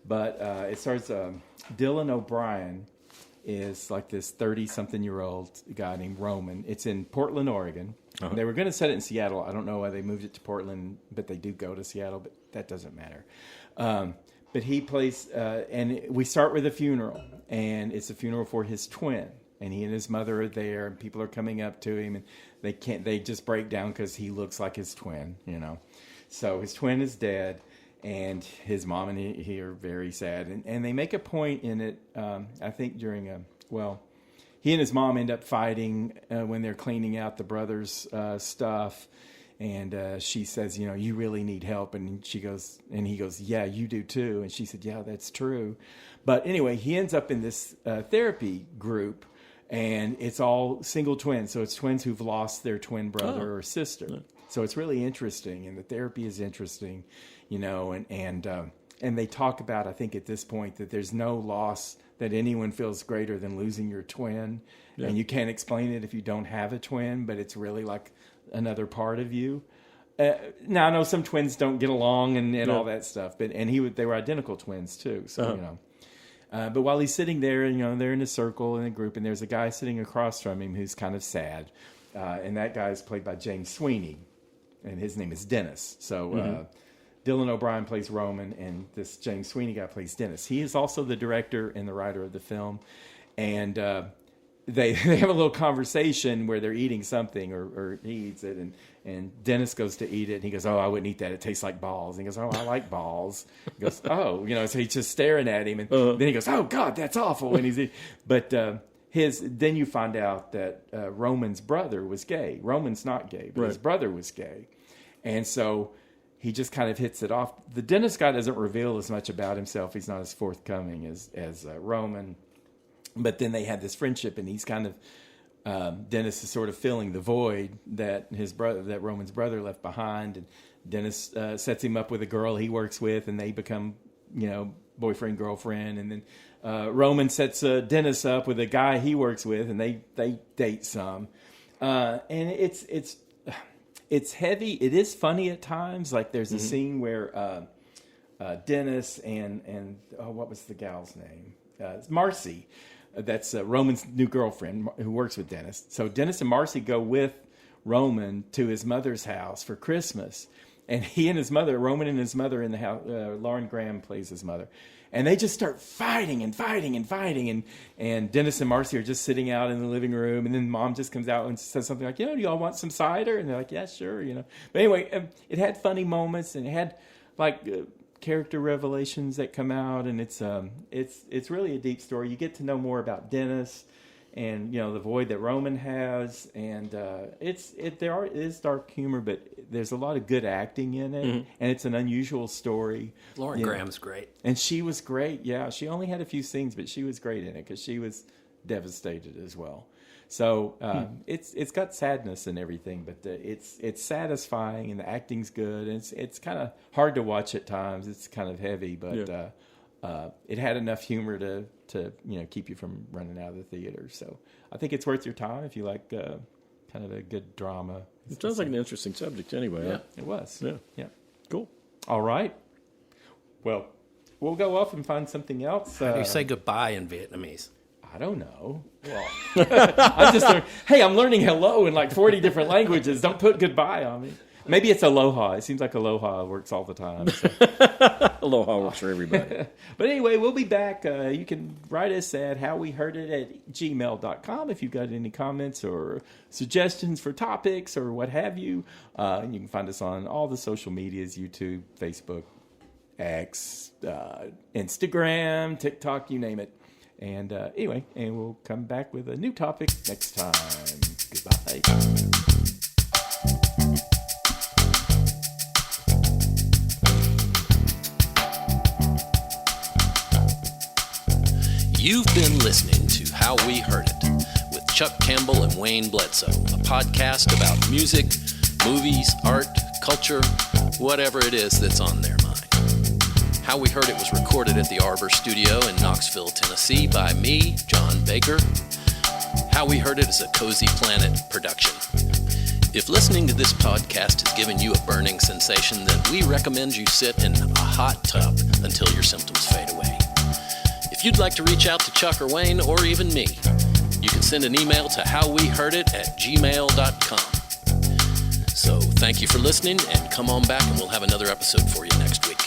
But it starts, Dylan O'Brien is like this 30-something-year-old guy named Roman. It's in Portland, Oregon. Uh-huh. They were going to set it in Seattle. I don't know why they moved it to Portland, but they do go to Seattle, but that doesn't matter. But he plays, and we start with a funeral, and it's a funeral for his twin. And he and his mother are there, and people are coming up to him, and they just break down because he looks like his twin, you know. So his twin is dead, and his mom and he are very sad. And they make a point in it, I think he and his mom end up fighting when they're cleaning out the brother's stuff. And she says, you know, you really need help. And he goes, yeah, you do too. And she said, yeah, that's true. But anyway, he ends up in this therapy group, and it's all single twins. So it's twins who've lost their twin brother or sister. Yeah. So it's really interesting, and the therapy is interesting, you know, and they talk about, I think at this point, that there's no loss that anyone feels greater than losing your twin. Yeah. And you can't explain it if you don't have a twin, but it's really like another part of you. Now I know some twins don't get along and all that stuff, but they were identical twins too. So you know, but while he's sitting there, you know, they're in a circle in a group, and there's a guy sitting across from him who's kind of sad, and that guy is played by James Sweeney, and his name is Dennis. So Dylan O'Brien plays Roman, and this James Sweeney guy plays Dennis. He is also the director and the writer of the film, and they have a little conversation where they're eating something, or he eats it, and Dennis goes to eat it, and he goes, oh, I wouldn't eat that. It tastes like balls. And he goes, oh, I like balls. He goes, oh, you know, so he's just staring at him, and then he goes, oh, God, that's awful. And then you find out that Roman's brother was gay. Roman's not gay, but his brother was gay. And so he just kind of hits it off. The Dennis guy doesn't reveal as much about himself. He's not as forthcoming as Roman. But then they had this friendship, and he's kind of Dennis is sort of filling the void that Roman's brother left behind. And Dennis sets him up with a girl he works with, and they become, you know, boyfriend girlfriend. And then Roman sets Dennis up with a guy he works with, and they date some. And it's heavy. It is funny at times. Like there's a scene where Dennis and what was the gal's name? Marcy. That's Roman's new girlfriend who works with Dennis. So Dennis and Marcy go with Roman to his mother's house for Christmas. And Roman and his mother in the house, Lauren Graham plays his mother. And they just start fighting. And Dennis and Marcy are just sitting out in the living room. And then mom just comes out and says something like, you know, do y'all want some cider? And they're like, yeah, sure, you know. But anyway, it had funny moments, and it had like character revelations that come out, and it's really a deep story. You get to know more about Dennis, and you know the void that Roman has, and there is dark humor, but there's a lot of good acting in it, and it's an unusual story. Lauren Graham's great, and she was great. Yeah, she only had a few scenes, but she was great in it because she was devastated as well. So it's got sadness and everything, but it's satisfying, and the acting's good. And it's kind of hard to watch at times. It's kind of heavy, but it had enough humor to you know keep you from running out of the theater. So I think it's worth your time if you like kind of a good drama. It sounds like an interesting subject, anyway. Yeah, it was. Yeah, cool. All right. Well, we'll go off and find something else. How do you say goodbye in Vietnamese? I don't know. Well, I'm learning hello in like 40 different languages. Don't put goodbye on me. Maybe it's aloha. It seems like aloha works all the time. So. Aloha works for everybody. But anyway, we'll be back. You can write us at howweheardit@gmail.com if you've got any comments or suggestions for topics or what have you. And you can find us on all the social medias, YouTube, Facebook, X, Instagram, TikTok, you name it. And anyway, and we'll come back with a new topic next time. Goodbye. You've been listening to How We Heard It with Chuck Campbell and Wayne Bledsoe, a podcast about music, movies, art, culture, whatever it is that's on their mind. How We Heard It was recorded at the Arbor Studio in Knoxville, Tennessee by me, John Baker. How We Heard It is a Cozy Planet production. If listening to this podcast has given you a burning sensation, then we recommend you sit in a hot tub until your symptoms fade away. If you'd like to reach out to Chuck or Wayne, or even me, you can send an email to howweheardit@gmail.com. So thank you for listening, and come on back and we'll have another episode for you next week.